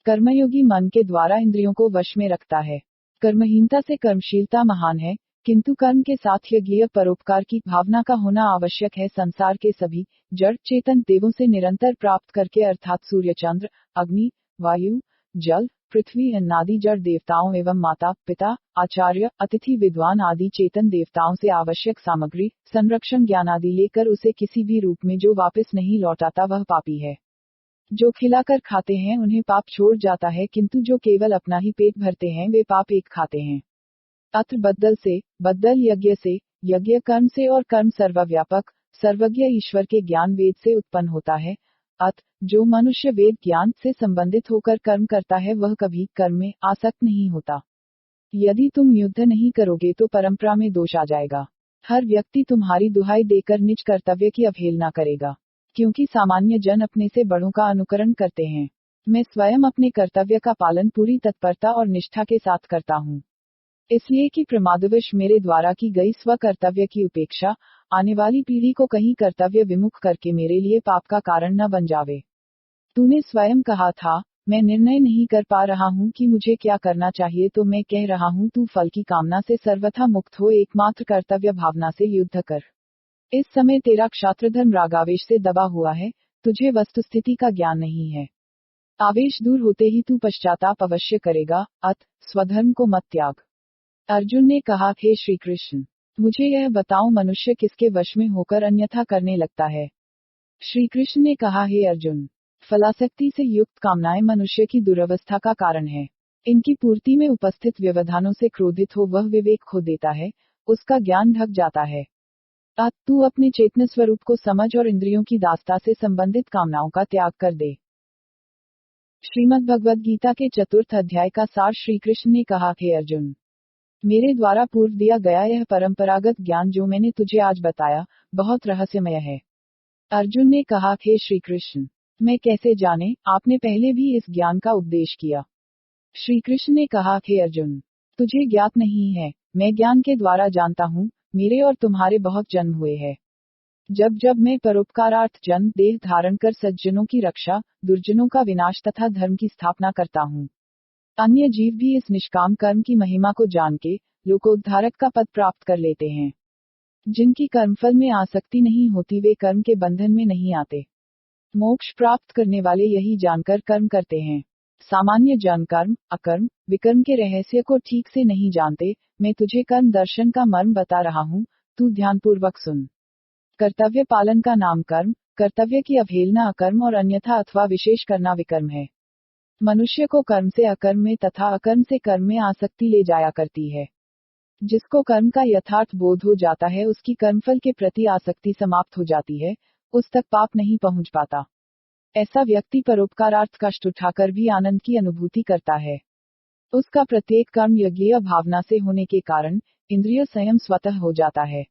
कर्मयोगी मन के द्वारा इंद्रियों को वश में रखता है। कर्महीनता से कर्मशीलता महान है, किंतु कर्म के साथ यज्ञ परोपकार की भावना का होना आवश्यक है। संसार के सभी जड़ चेतन देवों से निरंतर प्राप्त करके, अर्थात सूर्य चंद्र अग्नि वायु जल पृथ्वी अन्नादि जड़ देवताओं एवं माता पिता आचार्य अतिथि विद्वान आदि चेतन देवताओं से आवश्यक सामग्री संरक्षण ज्ञान आदि लेकर उसे किसी भी रूप में जो वापस नहीं लौटाता वह पापी है। जो खिलाकर खाते हैं उन्हें पाप छोड़ जाता है, किंतु जो केवल अपना ही पेट भरते हैं वे पाप एक खाते हैं। अत्र बद्दल यज्ञ से, यज्ञ कर्म से और कर्म सर्वव्यापक सर्वज्ञ ईश्वर के ज्ञान वेद से उत्पन्न होता है। जो मनुष्य वेद ज्ञान से संबंधित होकर कर्म करता है वह कभी कर्म में आसक्त नहीं होता। यदि तुम युद्ध नहीं करोगे तो परंपरा में दोष आ जाएगा। हर व्यक्ति तुम्हारी दुहाई देकर निज कर्तव्य की अवहेलना करेगा, क्योंकि सामान्य जन अपने से बड़ों का अनुकरण करते हैं। मैं स्वयं अपने कर्तव्य का पालन पूरी तत्परता और निष्ठा के साथ करता हूँ, इसलिए कि प्रमादवश मेरे द्वारा की गई स्व कर्तव्य की उपेक्षा आने वाली पीढ़ी को कहीं कर्तव्य विमुख करके मेरे लिए पाप का कारण न बन जावे। तूने स्वयं कहा था, मैं निर्णय नहीं कर पा रहा हूँ कि मुझे क्या करना चाहिए, तो मैं कह रहा हूँ तू फल की कामना से सर्वथा मुक्त हो, एकमात्र कर्तव्य भावना से युद्ध कर। इस समय तेरा क्षात्रधर्म रागावेश से दबा हुआ है, तुझे वस्तुस्थिति का ज्ञान नहीं है। आवेश दूर होते ही तू पश्चाताप अवश्य करेगा, स्वधर्म को मत त्याग। अर्जुन ने कहा, हे श्री कृष्ण, मुझे यह बताओ, मनुष्य किसके वश में होकर अन्यथा करने लगता है। श्री कृष्ण ने कहा, हे अर्जुन, फलासक्ति से युक्त कामनाएं मनुष्य की दुरवस्था का कारण है। इनकी पूर्ति में उपस्थित व्यवधानों से क्रोधित हो वह विवेक खो देता है, उसका ज्ञान ढक जाता है। तू अपने चेतन स्वरूप को समझ और इंद्रियों की दासता से संबंधित कामनाओं का त्याग कर दे। श्रीमद् भगवद गीता के 4th अध्याय का सार श्री कृष्ण ने कहा, हे अर्जुन, मेरे द्वारा पूर्व दिया गया यह परंपरागत ज्ञान जो मैंने तुझे आज बताया, बहुत रहस्यमय है। अर्जुन ने कहा, हे श्री कृष्ण, मैं कैसे जाने, आपने पहले भी इस ज्ञान का उपदेश किया। श्री कृष्ण ने कहा, हे अर्जुन, तुझे ज्ञात नहीं है, मैं ज्ञान के द्वारा जानता हूँ, मेरे और तुम्हारे बहुत जन्म हुए हैं। जब जब मैं परोपकारार्थ जन्म देह धारण कर सज्जनों की रक्षा, दुर्जनों का विनाश तथा धर्म की स्थापना करता हूँ। अन्य जीव भी इस निष्काम कर्म की महिमा को जान के लोकोद्धारक का पद प्राप्त कर लेते हैं। जिनकी कर्मफल में आसक्ति नहीं होती वे कर्म के बंधन में नहीं आते। मोक्ष प्राप्त करने वाले यही जानकर कर्म करते हैं। सामान्य जन कर्म, अकर्म, विकर्म के रहस्य को ठीक से नहीं जानते। मैं तुझे कर्म दर्शन का मर्म बता रहा हूँ, तू ध्यानपूर्वक सुन। कर्तव्य पालन का नाम कर्म, कर्तव्य की अवहेलना अकर्म और अन्यथा अथवा विशेष करना विकर्म है। मनुष्य को कर्म से अकर्म में तथा अकर्म से कर्म में आसक्ति ले जाया करती है। जिसको कर्म का यथार्थ बोध हो जाता है उसकी कर्मफल के प्रति आसक्ति समाप्त हो जाती है, उस तक पाप नहीं पहुंच पाता। ऐसा व्यक्ति परोपकारार्थ कष्ट उठाकर भी आनंद की अनुभूति करता है। उसका प्रत्येक कर्म यज्ञीय भावना से होने के कारण इंद्रिय संयम स्वतः हो जाता है।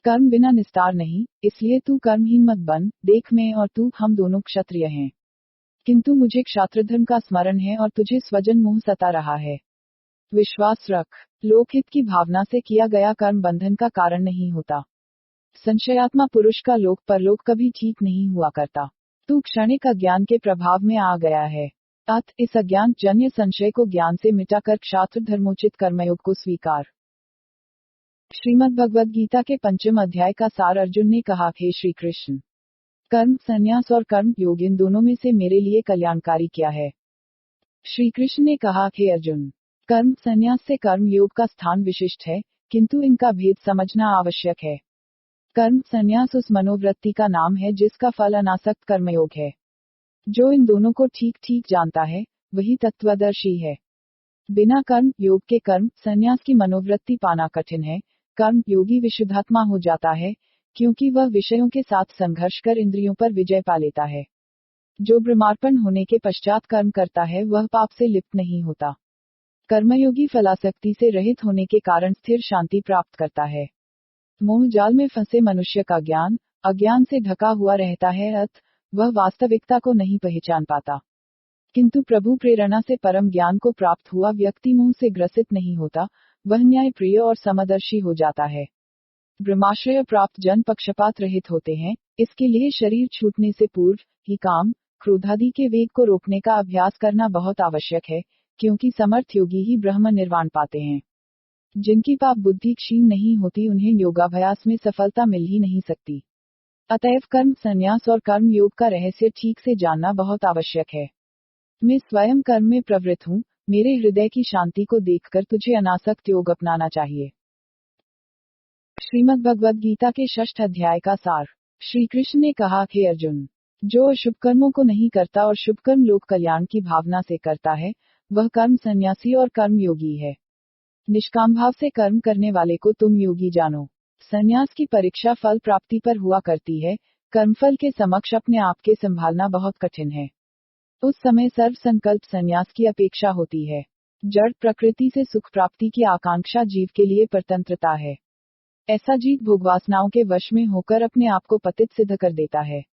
कर्म बिना निस्तार नहीं, इसलिए तू कर्महीन मत बन। देख, मैं और तू हम दोनों क्षत्रिय हैं, किंतु मुझे क्षात्रधर्म का स्मरण है और तुझे स्वजन मोह सता रहा है। विश्वास रख, लोकहित की भावना से किया गया कर्म बंधन का कारण नहीं होता। संशयात्मा पुरुष का लोक परलोक कभी ठीक नहीं हुआ करता। तू क्षणिक अज्ञान के प्रभाव में आ गया है। इस अज्ञान जन्य संशय को ज्ञान से मिटाकर क्षात्र धर्मोचित कर्मयोग को स्वीकार। श्रीमद् भगवद गीता के 5वें अध्याय का सार अर्जुन ने कहा, हे श्री कृष्ण, कर्म संन्यास और कर्म योग इन दोनों में से मेरे लिए कल्याणकारी क्या है। श्री कृष्ण ने कहा, हे अर्जुन, कर्म संन्यास से कर्म योग का स्थान विशिष्ट है, किंतु इनका भेद समझना आवश्यक है। कर्म संन्यास उस मनोवृत्ति का नाम है जिसका फल अनासक्त कर्मयोग है। जो इन दोनों को ठीक ठीक जानता है वही तत्वदर्शी है। बिना कर्म योग के कर्म संन्यास की मनोवृत्ति पाना कठिन है। कर्म योगी विशुद्धात्मा हो जाता है, क्योंकि वह विषयों के साथ संघर्ष कर इंद्रियों पर विजय पा लेता है। जो ब्रह्मार्पण होने के पश्चात कर्म करता है वह पाप से लिप्त नहीं होता। कर्मयोगी फलासक्ति से रहित होने के कारण स्थिर शांति प्राप्त करता है। मोह जाल में फंसे मनुष्य का ज्ञान अज्ञान से ढका हुआ रहता है, वह वास्तविकता को नहीं पहचान पाता। किंतु प्रभु प्रेरणा से परम ज्ञान को प्राप्त हुआ व्यक्ति मोह से ग्रसित नहीं होता, वह न्याय प्रिय और समदर्शी हो जाता है। ब्रह्माश्रय प्राप्त जन पक्षपात रहित होते हैं, इसके लिए शरीर छूटने से पूर्व ही काम क्रोधादि के वेग को रोकने का अभ्यास करना बहुत आवश्यक है, क्योंकि समर्थ योगी ही ब्रह्म निर्वाण पाते हैं। जिनकी पाप बुद्धि क्षीण नहीं होती उन्हें योगाभ्यास में सफलता मिल ही नहीं सकती। अतएव कर्म संन्यास और कर्म योग का रहस्य ठीक से जानना बहुत आवश्यक है। मैं स्वयं कर्म में प्रवृत्त हूँ, मेरे हृदय की शांति को देखकर तुझे अनासक्त योग अपनाना चाहिए। श्रीमद् भगवद गीता के 6th अध्याय का सार। श्री कृष्ण ने कहा, हे अर्जुन, जो अशुभ कर्मों को नहीं करता और शुभ कर्म लोक कल्याण की भावना से करता है, वह कर्म संन्यासी और कर्म योगी है। निष्काम भाव से कर्म करने वाले को तुम योगी जानो। संन्यास की परीक्षा फल प्राप्ति पर हुआ करती है, कर्मफल के समक्ष अपने आप के संभालना बहुत कठिन है। उस समय सर्व संकल्प संन्यास की अपेक्षा होती है। जड़ प्रकृति से सुख प्राप्ति की आकांक्षा जीव के लिए परतंत्रता है। ऐसा जीव भोगवासनाओं के वश में होकर अपने आप को पतित सिद्ध कर देता है।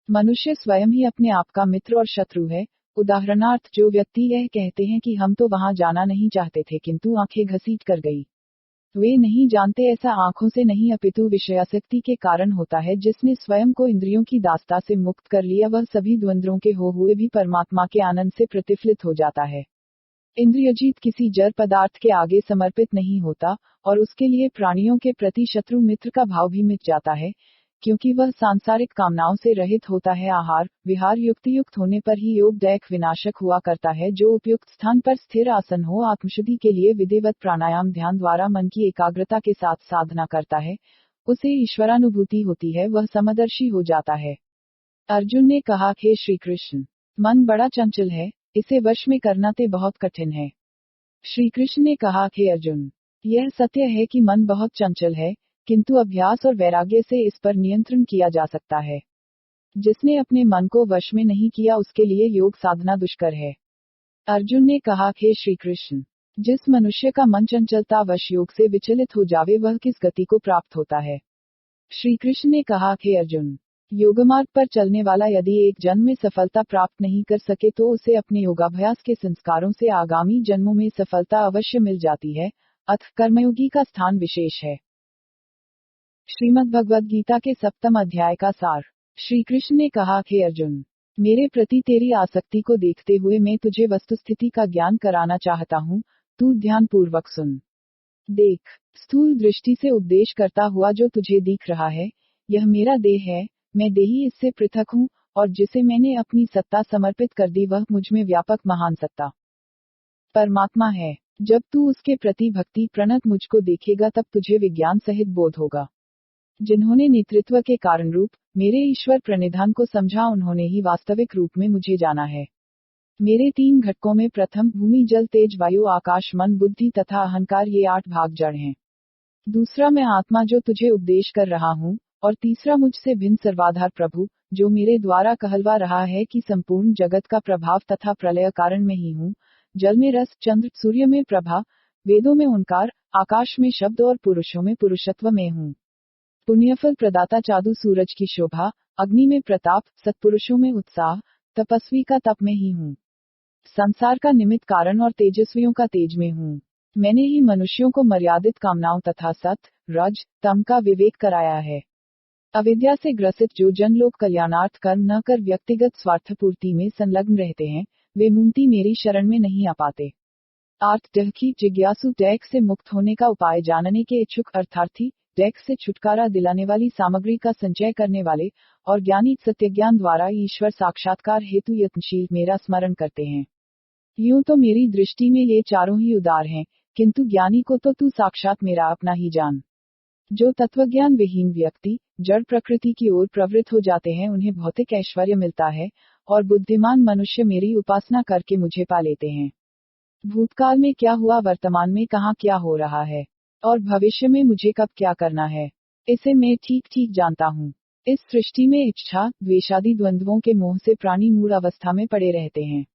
मनुष्य स्वयं ही अपने आप का मित्र और शत्रु है, उदाहरणार्थ, जो व्यक्ति यह कहते हैं कि हम तो वहां जाना नहीं चाहते थे किंतु आंखें घसीट कर गई, वे नहीं जानते ऐसा आंखों से नहीं अपितु विषयासक्ति के कारण होता है। जिसने स्वयं को इंद्रियों की दास्ता से मुक्त कर लिया वह सभी द्वंद्वों के हो हुए भी परमात्मा के आनंद से प्रतिफलित हो जाता है। इंद्रियजीत किसी जड़ पदार्थ के आगे समर्पित नहीं होता, और उसके लिए प्राणियों के प्रति शत्रु मित्र का भाव भी मिट जाता है, क्योंकि वह सांसारिक कामनाओं से रहित होता है। आहार विहार युक्त होने पर ही योग दैख विनाशक हुआ करता है। जो उपयुक्त स्थान पर स्थिर आसन हो, आत्मशुद्धि के लिए विधिवत प्राणायाम ध्यान द्वारा मन की एकाग्रता के साथ साधना करता है, उसे ईश्वरानुभूति होती है, वह समदर्शी हो जाता है। अर्जुन ने कहा, हे श्री कृष्ण, मन बड़ा चंचल है, इसे वश में करना ते बहुत कठिन है। श्री कृष्ण ने कहा, हे अर्जुन, यह सत्य है कि मन बहुत चंचल है, किंतु अभ्यास और वैराग्य से इस पर नियंत्रण किया जा सकता है। जिसने अपने मन को वश में नहीं किया उसके लिए योग साधना दुष्कर है। अर्जुन ने कहा, हे श्री कृष्ण, जिस मनुष्य का मन चंचलता वश योग से विचलित हो जावे वह किस गति को प्राप्त होता है। श्री कृष्ण ने कहा, हे अर्जुन, योगमार्ग पर चलने वाला यदि एक जन्म में सफलता प्राप्त नहीं कर सके तो उसे अपने योगाभ्यास के संस्कारों से आगामी जन्मों में सफलता अवश्य मिल जाती है। अथ कर्मयोगी का स्थान विशेष है। श्रीमद् भगवद गीता के 7वें अध्याय का सार। श्री कृष्ण ने कहा, हे अर्जुन, मेरे प्रति तेरी आसक्ति को देखते हुए मैं तुझे वस्तुस्थिति का ज्ञान कराना चाहता हूँ, तू ध्यान पूर्वक सुन। देख, स्थूल दृष्टि से उपदेश करता हुआ जो तुझे दिख रहा है, यह मेरा देह है, मैं देही इससे पृथक हूँ, और जिसे मैंने अपनी सत्ता समर्पित कर दी वह मुझमें व्यापक महान सत्ता परमात्मा है। जब तू उसके प्रति भक्ति प्रणत मुझको देखेगा तब तुझे विज्ञान सहित बोध होगा। जिन्होंने नेतृत्व के कारण रूप मेरे ईश्वर प्रणिधान को समझा उन्होंने ही वास्तविक रूप में मुझे जाना है। मेरे 3 घटकों में प्रथम भूमि जल तेज वायु आकाश मन बुद्धि तथा अहंकार ये 8 भाग जड़ हैं। दूसरा मैं आत्मा जो तुझे उपदेश कर रहा हूँ, और तीसरा मुझसे भिन्न सर्वाधार प्रभु जो मेरे द्वारा कहलवा रहा है कि संपूर्ण जगत का प्रभाव तथा प्रलय कारण में ही हूँ। जल में रस, चंद्र सूर्य में प्रभा, वेदों में ओंकार, आकाश में शब्द और पुरुषों में पुरुषत्व में हूँ। पुण्यफल प्रदाता चादू सूरज की शोभा, अग्नि में प्रताप, सत्पुरुषों में उत्साह, तपस्वी का तप में ही हूँ। संसार का निमित्त कारण और तेजस्वियों का तेज में हूँ। मैंने ही मनुष्यों को मर्यादित कामनाओं तथा सत, रज, तम का विवेक कराया है। अविद्या से ग्रसित जो जन लोग कल्याणार्थ कर्म न कर व्यक्तिगत स्वार्थपूर्ति में संलग्न रहते हैं, वे मुक्ति मेरी शरण में नहीं आ पाते। आर्थ डहकी जिज्ञासु टैग से मुक्त होने का उपाय जानने के इच्छुक अर्थार्थी, टैग से छुटकारा दिलाने वाली सामग्री का संचय करने वाले, और ज्ञानी सत्यज्ञान द्वारा ईश्वर साक्षात्कार हेतु यत्नशील मेरा स्मरण करते हैं। यूं तो मेरी दृष्टि में ये चारों ही उदार हैं, किंतु ज्ञानी को तो तू साक्षात मेरा अपना ही जान। जो तत्वज्ञान विहीन व्यक्ति जड़ प्रकृति की ओर प्रवृत्त हो जाते हैं उन्हें भौतिक ऐश्वर्य मिलता है, और बुद्धिमान मनुष्य मेरी उपासना करके मुझे पा लेते हैं। भूतकाल में क्या हुआ, वर्तमान में कहाँ क्या हो रहा है, और भविष्य में मुझे कब क्या करना है, इसे मैं ठीक ठीक जानता हूँ। इस सृष्टि में इच्छा द्वेषादि द्वंद्वों के मोह से प्राणी मूढ़ अवस्था में पड़े रहते हैं।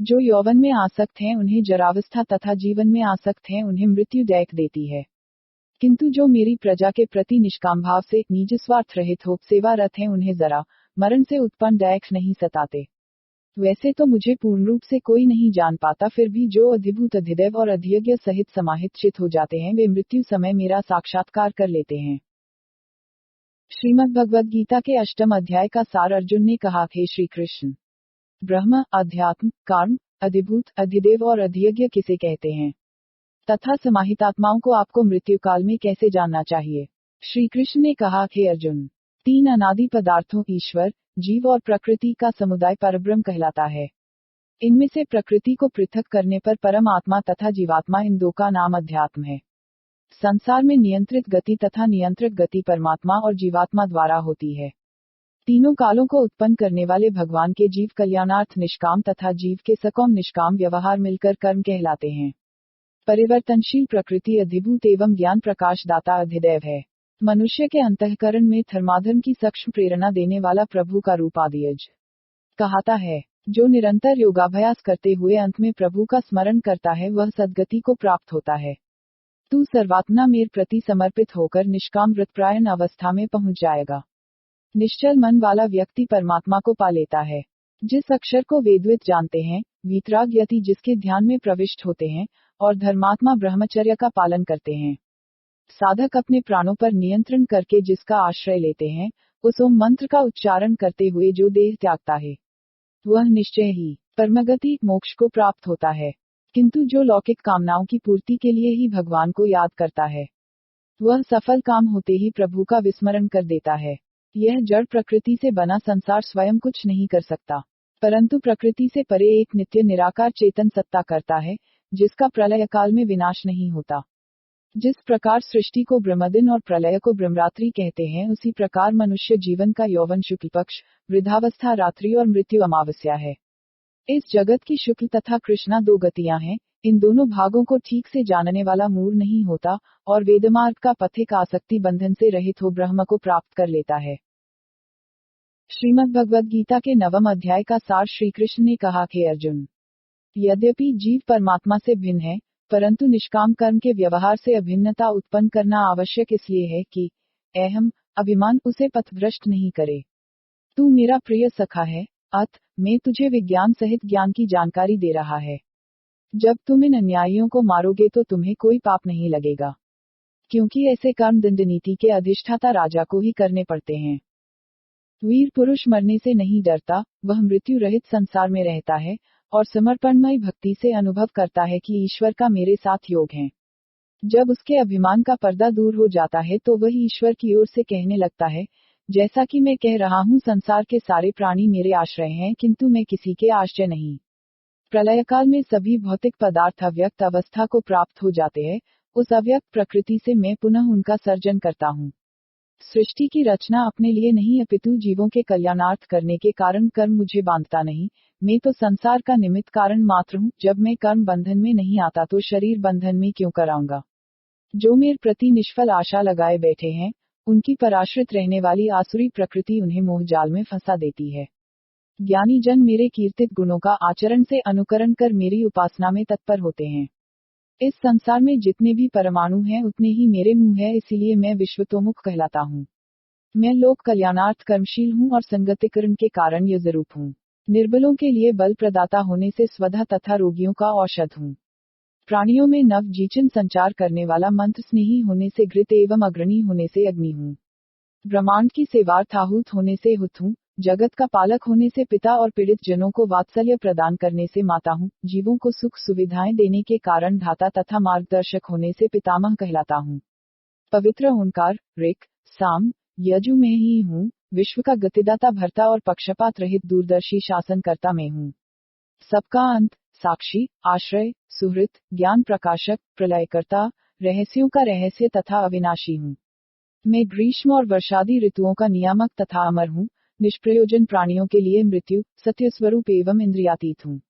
जो यौवन में आसक्त हैं उन्हें जरावस्था तथा जीवन में आसक्त हैं उन्हें मृत्यु दैक देती है। किंतु जो मेरी प्रजा के प्रति निष्काम भाव से निज स्वार्थ रहित हो सेवारत हैं उन्हें जरा मरण से उत्पन्न दैक नहीं सताते। वैसे तो मुझे पूर्ण रूप से कोई नहीं जान पाता, फिर भी जो अधिभूत अधिदैव और अधियज्ञ सहित समाहित चित हो जाते हैं वे मृत्यु समय मेरा साक्षात्कार कर लेते हैं। श्रीमद् भगवद गीता के 8वें अध्याय का सार। अर्जुन ने कहा, हे श्री कृष्ण, ब्रह्म, अध्यात्म, कर्म, अधिभूत, अधिदेव और अधियज्ञ किसे कहते हैं, तथा समाहित आत्माओं को आपको मृत्यु काल में कैसे जानना चाहिए। श्री कृष्ण ने कहा, हे अर्जुन, 3 अनादि पदार्थों ईश्वर, जीव और प्रकृति का समुदाय परब्रह्म कहलाता है। इनमें से प्रकृति को पृथक करने पर परम आत्मा तथा जीवात्मा, इन 2 का नाम अध्यात्म है। संसार में नियंत्रित गति तथा नियंत्रक गति परमात्मा और जीवात्मा द्वारा होती है। तीनों कालों को उत्पन्न करने वाले भगवान के जीव कल्याणार्थ निष्काम तथा जीव के सकाम निष्काम व्यवहार मिलकर कर्म कहलाते हैं। परिवर्तनशील प्रकृति अधिभूत एवं ज्ञान प्रकाश दाता अधिदैव है। मनुष्य के अंतःकरण में धर्माधर्म की सक्षम प्रेरणा देने वाला प्रभु का रूप आदियज कहाता है। जो निरंतर योगाभ्यास करते हुए अंत में प्रभु का स्मरण करता है वह सद्गति को प्राप्त होता है। तू सर्वात्मा मेरे प्रति समर्पित होकर निष्काम व्रतपरायण अवस्था में पहुंच जाएगा। निश्चल मन वाला व्यक्ति परमात्मा को पा लेता है। जिस अक्षर को वेदविद जानते हैं, वीतराग यति जिसके ध्यान में प्रविष्ट होते हैं, और धर्मात्मा ब्रह्मचर्य का पालन करते हैं। साधक अपने प्राणों पर नियंत्रण करके जिसका आश्रय लेते हैं, उस ओम मंत्र का उच्चारण करते हुए जो देह त्यागता है, वह निश्चय ही परमगति मोक्ष को प्राप्त होता है। किंतु जो लौकिक कामनाओं की पूर्ति के लिए ही भगवान को याद करता है, वह सफल काम होते ही प्रभु का विस्मरण कर देता है। यह जड़ प्रकृति से बना संसार स्वयं कुछ नहीं कर सकता, परंतु प्रकृति से परे एक नित्य निराकार चेतन सत्ता करता है, जिसका प्रलय काल में विनाश नहीं होता। जिस प्रकार सृष्टि को ब्रह्मदिन और प्रलय को ब्रह्मरात्रि कहते हैं, उसी प्रकार मनुष्य जीवन का यौवन शुक्ल पक्ष, वृद्धावस्था रात्रि और मृत्यु अमावस्या है। इस जगत की शुक्ल तथा कृष्णा दो गतियां हैं। इन दोनों भागों को ठीक से जानने वाला मूढ़ नहीं होता, और वेदमार्ग का पथिक आसक्ति बंधन से रहित हो ब्रह्म को प्राप्त कर लेता है। श्रीमद् भगवद गीता के 9वें अध्याय का सार श्री कृष्ण ने कहा कि अर्जुन, यद्यपि जीव परमात्मा से भिन्न है, परंतु निष्काम कर्म के व्यवहार से अभिन्नता उत्पन्न करना आवश्यक इसलिए है कि अहम अभिमान उसे पथभ्रष्ट नहीं करे। तू मेरा प्रिय सखा है, अत मैं तुझे विज्ञान सहित ज्ञान की जानकारी दे रहा है। जब तुम इन अन्यायियों को मारोगे तो तुम्हें कोई पाप नहीं लगेगा, क्योंकि ऐसे कर्म दंडनीति के अधिष्ठाता राजा को ही करने पड़ते हैं। वीर पुरुष मरने से नहीं डरता, वह मृत्यु रहित संसार में रहता है और समर्पणमय भक्ति से अनुभव करता है कि ईश्वर का मेरे साथ योग है। जब उसके अभिमान का पर्दा दूर हो जाता है तो वह ईश्वर की ओर से कहने लगता है, जैसा कि मैं कह रहा हूँ, संसार के सारे प्राणी मेरे आश्रय हैं, किंतु मैं किसी के आश्रय नहीं। प्रलयकाल में सभी भौतिक पदार्थ अव्यक्त अवस्था को प्राप्त हो जाते हैं। उस अव्यक्त प्रकृति से मैं पुनः उनका सर्जन करता हूँ। सृष्टि की रचना अपने लिए नहीं अपितु जीवों के कल्याणार्थ करने के कारण कर्म मुझे बांधता नहीं। मैं तो संसार का निमित्त कारण मात्र हूँ। जब मैं कर्म बंधन में नहीं आता तो शरीर बंधन में क्यों कराऊंगा। जो मेरे प्रति निष्फल आशा लगाए बैठे हैं, उनकी पराश्रित रहने वाली आसुरी प्रकृति उन्हें मोह जाल में फंसा देती है। ज्ञानी जन मेरे कीर्तित गुणों का आचरण से अनुकरण कर मेरी उपासना में तत्पर होते हैं। इस संसार में जितने भी परमाणु हैं उतने ही मेरे मुंह है, इसीलिए मैं विश्वतोमुख कहलाता हूँ। मैं लोक कल्याणार्थ कर्मशील हूँ और संगतिकरण के कारण यजरूप हूँ। निर्बलों के लिए बल प्रदाता होने से स्वधा तथा रोगियों का औषध हूँ। प्राणियों में नव जीचन संचार करने वाला मंत्र स्नेही होने से घृत एवं अग्रणी होने से अग्नि हूँ। ब्रह्मांड की सेवार्थ आहूत होने से हुत हूँ। जगत का पालक होने से पिता और पीड़ित जनों को वात्सल्य प्रदान करने से माता हूँ। जीवों को सुख सुविधाएं देने के कारण धाता तथा मार्गदर्शक होने से पितामह कहलाता हूँ। पवित्र ओंकार, ऋक्, साम, यजु में ही हूँ। विश्व का गतिदाता भरता और पक्षपात रहित दूरदर्शी शासनकर्ता में हूँ। सबका अंत, साक्षी, आश्रय, सुहृत, ज्ञान प्रकाशक, प्रलयकर्ता, रहस्यों का रहस्य तथा अविनाशी हूँ। मैं ग्रीष्म और वर्षादि ऋतुओं का नियामक तथा अमर हूँ। निष्प्रयोजन प्राणियों के लिए मृत्यु, सत्य स्वरूप एवं इंद्रियातीत हूँ।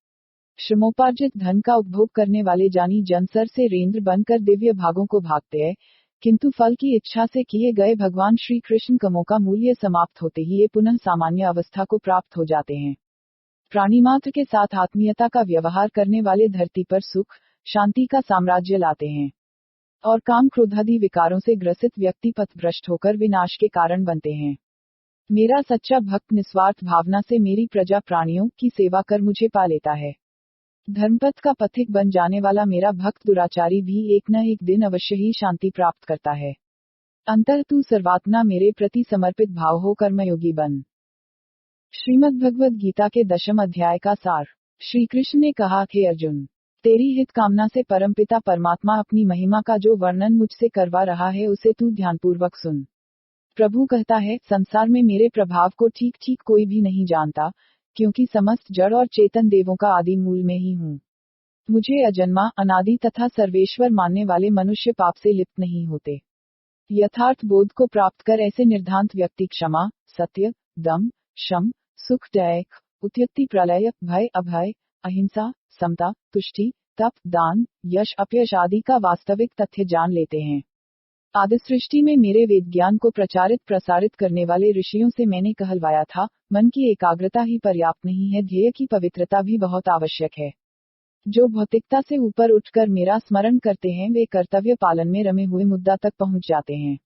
श्रमोपार्जित धन का उपभोग करने वाले जानी जनसर से रेंद्र बनकर दिव्य भागों को भागते हैं, किंतु फल की इच्छा से किए गए भगवान श्री कृष्ण कमों का मूल्य समाप्त होते ही ये पुनः सामान्य अवस्था को प्राप्त हो जाते हैं। प्राणी मात्र के साथ आत्मीयता का व्यवहार करने वाले धरती पर सुख, शांति का साम्राज्य लाते हैं, और काम क्रोधादि विकारों से ग्रसित व्यक्ति पथभ्रष्ट होकर विनाश के कारण बनते हैं। मेरा सच्चा भक्त निस्वार्थ भावना से मेरी प्रजा प्राणियों की सेवा कर मुझे पा लेता है। धर्मपथ का पथिक बन जाने वाला मेरा भक्त दुराचारी भी एक न एक दिन अवश्य ही शांति प्राप्त करता है। अंततः तू सर्वात्मा मेरे प्रति समर्पित भाव हो कर्मयोगी बन। श्रीमद् भगवद गीता के 10वें अध्याय का सार। श्री कृष्ण ने कहा, हे अर्जुन, तेरी हित कामना से परमपिता परमात्मा अपनी महिमा का जो वर्णन मुझसे करवा रहा है उसे तू ध्यानपूर्वक सुन। प्रभु कहता है, संसार में मेरे प्रभाव को ठीक ठीक कोई भी नहीं जानता, क्योंकि समस्त जड़ और चेतन देवों का आदि मूल में ही हूँ। मुझे अजन्मा, अनादि तथा सर्वेश्वर मानने वाले मनुष्य पाप से लिप्त नहीं होते। यथार्थ बोध को प्राप्त कर ऐसे निर्धांत व्यक्ति क्षमा, सत्य, दम, शम, सुख, दैख, उत्युक्ति, प्रलय, भय, अभय, अहिंसा, समता, तुष्टि, तप, दान, यश, अपयश आदि का वास्तविक तथ्य जान लेते हैं। आदि सृष्टि में मेरे वेद ज्ञान को प्रचारित प्रसारित करने वाले ऋषियों से मैंने कहलवाया था, मन की एकाग्रता ही पर्याप्त नहीं है, ध्येय की पवित्रता भी बहुत आवश्यक है। जो भौतिकता से ऊपर उठकर मेरा स्मरण करते हैं वे कर्तव्य पालन में रमे हुए मुद्दा तक पहुंच जाते हैं।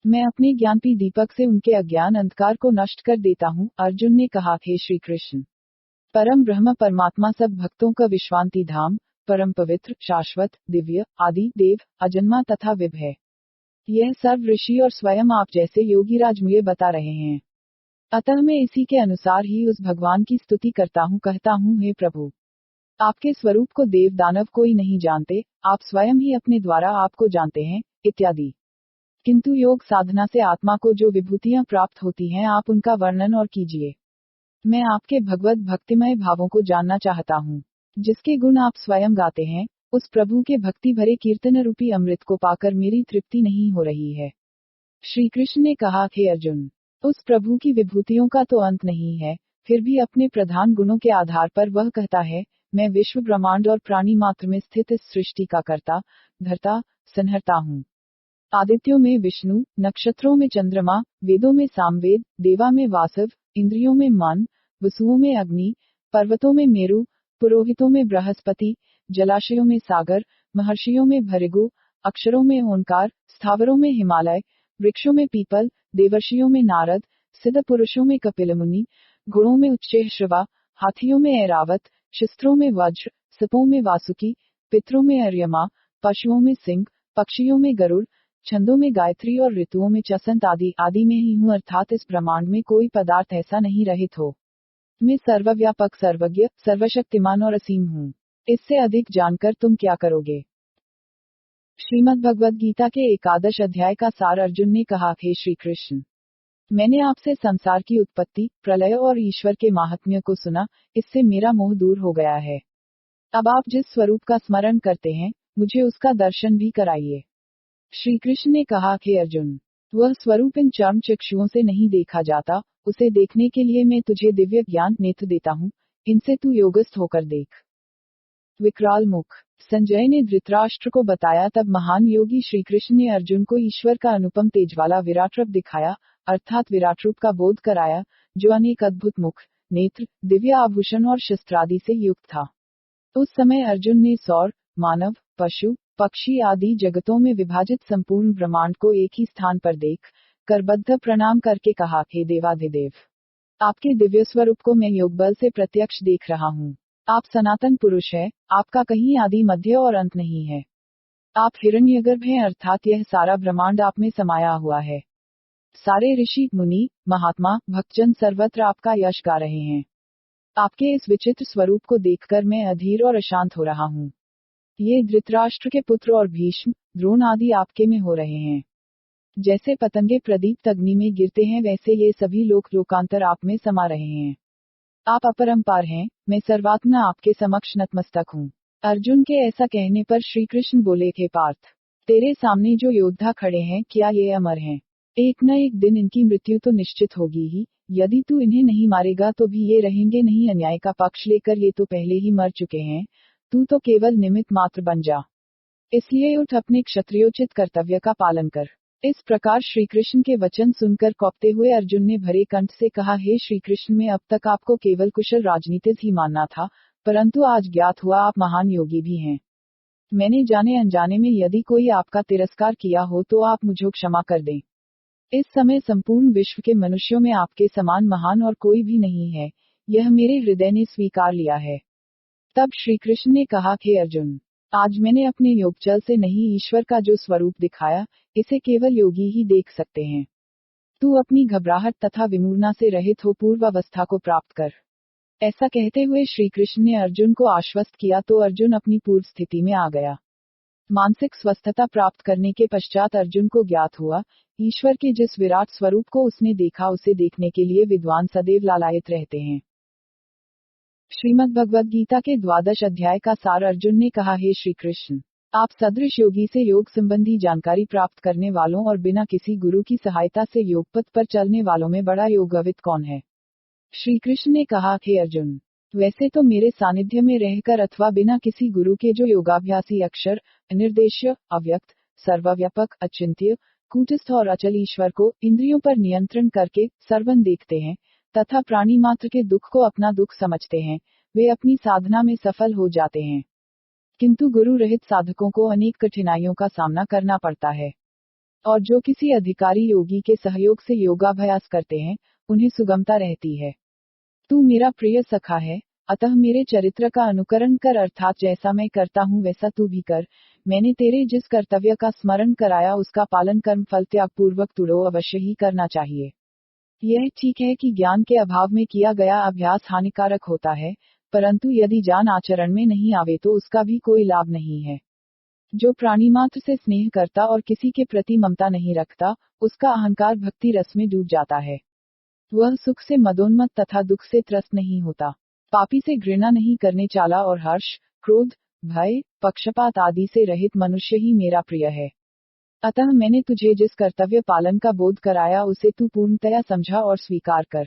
मैं अपने ज्ञानपी दीपक से उनके अज्ञान अंधकार को नष्ट कर देता हूँ। अर्जुन ने कहा, हे श्री कृष्ण, परम ब्रह्म परमात्मा सब भक्तों का विश्रांति धाम, परम पवित्र, शाश्वत, दिव्य, आदि, देव, अजन्मा तथा विभ है। यह सर्व ऋषि और स्वयं आप जैसे योगीराज मुझे बता रहे हैं। अतः मैं इसी के अनुसार ही उस भगवान की स्तुति करता हूँ, कहता हूँ, हे प्रभु, आपके स्वरूप को देव दानव कोई नहीं जानते, आप स्वयं ही अपने द्वारा आपको जानते हैं, इत्यादि। किंतु योग साधना से आत्मा को जो विभूतियां प्राप्त होती हैं, आप उनका वर्णन और कीजिए। मैं आपके भगवत भक्तिमय भावों को जानना चाहता हूँ, जिसके गुण आप स्वयं गाते हैं। उस प्रभु के भक्ति भरे कीर्तन रूपी अमृत को पाकर मेरी तृप्ति नहीं हो रही है। श्री कृष्ण ने कहा, हे अर्जुन, उस प्रभु की विभूतियों का तो अंत नहीं है, फिर भी अपने प्रधान गुणों के आधार पर वह कहता है, मैं विश्व ब्रह्मांड और प्राणी मात्र में स्थित इस सृष्टि का कर्ता, धर्ता, संहर्ता हूँ। आदित्यों में विष्णु, नक्षत्रों में चंद्रमा, वेदों में सामवेद, देवा में वासव, इंद्रियों में मन, वसुओं में अग्नि, पर्वतों में मेरु, पुरोहितों में बृहस्पति, जलाशयों में सागर, महर्षियों में भृगु, अक्षरों में ओंकार, स्थावरों में हिमालय, वृक्षों में पीपल, देवर्षियों में नारद, सिद्ध पुरुषों में कपिल मुनि, घोड़ों में उच्चैः श्रवा, हाथियों में ऐरावत, शस्त्रों में वज्र, सपों में वासुकी, पितरों में अर्यमा, पशुओं में सिंह, पक्षियों में गरुड़, छंदों में गायत्री और ऋतुओं में चसंत आदि आदि में ही हूँ, अर्थात इस ब्रह्मांड में कोई पदार्थ ऐसा नहीं रहित हो। मैं सर्वव्यापक, सर्वज्ञ, सर्वशक्तिमान और असीम हूँ। इससे अधिक जानकर तुम क्या करोगे। श्रीमद् भगवद गीता के 11 अध्याय का सार। अर्जुन ने कहा, हे श्री कृष्ण, मैंने आपसे संसार की उत्पत्ति, प्रलय और ईश्वर के महात्म्य को सुना, इससे मेरा मोह दूर हो गया है। अब आप जिस स्वरूप का स्मरण करते हैं, मुझे उसका दर्शन भी कराइए। श्री कृष्ण ने कहा, हे अर्जुन, वह स्वरूप इन चर्म चक्षुओं से नहीं देखा जाता, उसे देखने के लिए मैं तुझे दिव्य ज्ञान नेत्र देता हूँ, इनसे तू योगस्थ होकर देख। विकराल मुख। संजय ने धृतराष्ट्र को बताया। तब महान योगी श्री कृष्ण ने अर्जुन को ईश्वर का अनुपम तेजवाला विराट रूप दिखाया, अर्थात विराट रूप का बोध कराया, जो अनेक अद्भुत मुख, नेत्र, दिव्य आभूषण और शस्त्रादि से युक्त था। उस समय अर्जुन ने सौर, मानव, पशु, पक्षी आदि जगतों में विभाजित संपूर्ण ब्रह्मांड को एक ही स्थान पर देख करबद्ध प्रणाम करके कहा, हे देवाधिदेव, आपके दिव्य स्वरूप को मैं योग बल से प्रत्यक्ष देख रहा हूँ। आप सनातन पुरुष है, आपका कहीं आदि मध्य और अंत नहीं है। आप हिरण्यगर्भ हैं, अर्थात यह सारा ब्रह्मांड आप में समाया हुआ है। सारे ऋषि, मुनि, महात्मा, भक्तजन सर्वत्र आपका यश गा रहे हैं। आपके इस विचित्र स्वरूप को देखकर मैं अधीर और अशांत हो रहा हूँ। ये धृतराष्ट्र के पुत्र और भीष्म, द्रोण आदि आपके में हो रहे हैं। जैसे पतंगे प्रदीप्त अग्नि में गिरते हैं, वैसे ये सभी लोक लोकांतर आप में समा रहे हैं। आप अपरंपार हैं, मैं सर्वात्मा आपके समक्ष नतमस्तक हूँ। अर्जुन के ऐसा कहने पर श्री कृष्ण बोले, हे पार्थ, तेरे सामने जो योद्धा खड़े हैं, क्या ये अमर हैं? एक न एक दिन इनकी मृत्यु तो निश्चित होगी ही। यदि तू इन्हें नहीं मारेगा तो भी ये रहेंगे नहीं। अन्याय का पक्ष लेकर ये तो पहले ही मर चुके हैं, तू तो केवल निमित्त मात्र बन जा। इसलिए उठ, अपने क्षत्रियोचित कर्तव्य का पालन कर। इस प्रकार श्री कृष्ण के वचन सुनकर कौपते हुए अर्जुन ने भरे कंठ से कहा, हे श्री कृष्ण, मैं अब तक आपको केवल कुशल राजनीतिज्ञ ही मानना था, परंतु आज ज्ञात हुआ आप महान योगी भी हैं। मैंने जाने अनजाने में यदि कोई आपका तिरस्कार किया हो तो आप मुझे क्षमा कर दें। इस समय संपूर्ण विश्व के मनुष्यों में आपके समान महान और कोई भी नहीं है, यह मेरे हृदय ने स्वीकार लिया है। तब श्री कृष्ण ने कहा, हे अर्जुन, आज मैंने अपने योगचल से नहीं, ईश्वर का जो स्वरूप दिखाया, इसे केवल योगी ही देख सकते हैं। तू अपनी घबराहट तथा विमूढ़ता से रहित हो पूर्व अवस्था को प्राप्त कर। ऐसा कहते हुए श्री कृष्ण ने अर्जुन को आश्वस्त किया तो अर्जुन अपनी पूर्व स्थिति में आ गया। मानसिक स्वस्थता प्राप्त करने के पश्चात अर्जुन को ज्ञात हुआ, ईश्वर के जिस विराट स्वरूप को उसने देखा, उसे देखने के लिए विद्वान सदैव लालायित रहते हैं। श्रीमद् भगवद गीता के 12 अध्याय का सार। अर्जुन ने कहा, हे श्री कृष्ण, आप सदृश योगी से योग संबंधी जानकारी प्राप्त करने वालों और बिना किसी गुरु की सहायता से योगपथ पर चलने वालों में बड़ा योगविद कौन है? श्री कृष्ण ने कहा, हे अर्जुन, वैसे तो मेरे सानिध्य में रहकर अथवा बिना किसी गुरु के जो योगाभ्यासी अक्षर, अनिर्देश्य, अव्यक्त, सर्वव्यापक, अचिंत्य, कूटस्थ और अचल ईश्वर को इंद्रियों पर नियंत्रण करके सर्वन देखते हैं तथा प्राणी मात्र के दुख को अपना दुख समझते हैं, वे अपनी साधना में सफल हो जाते हैं। किंतु गुरु रहित साधकों को अनेक कठिनाइयों का सामना करना पड़ता है, और जो किसी अधिकारी योगी के सहयोग से योगाभ्यास करते हैं, उन्हें सुगमता रहती है। तू मेरा प्रिय सखा है, अतः मेरे चरित्र का अनुकरण कर, अर्थात जैसा मैं करता हूँ वैसा तू भी कर। मैंने तेरे जिस कर्तव्य का स्मरण कराया उसका पालन कर्म फल त्याग पूर्वक तुड़ो अवश्य ही करना चाहिए। यह ठीक है कि ज्ञान के अभाव में किया गया अभ्यास हानिकारक होता है, परंतु यदि ज्ञान आचरण में नहीं आवे तो उसका भी कोई लाभ नहीं है। जो प्राणी मात्र से स्नेह करता और किसी के प्रति ममता नहीं रखता, उसका अहंकार भक्ति रस में डूब जाता है। वह सुख से मदोन्मत्त तथा दुख से त्रस्त नहीं होता। पापी से घृणा नहीं करने चाला और हर्ष, क्रोध, भय, पक्षपात आदि से रहित मनुष्य ही मेरा प्रिय है। अतः मैंने तुझे जिस कर्तव्य पालन का बोध कराया उसे तू पूर्णतया समझा और स्वीकार कर।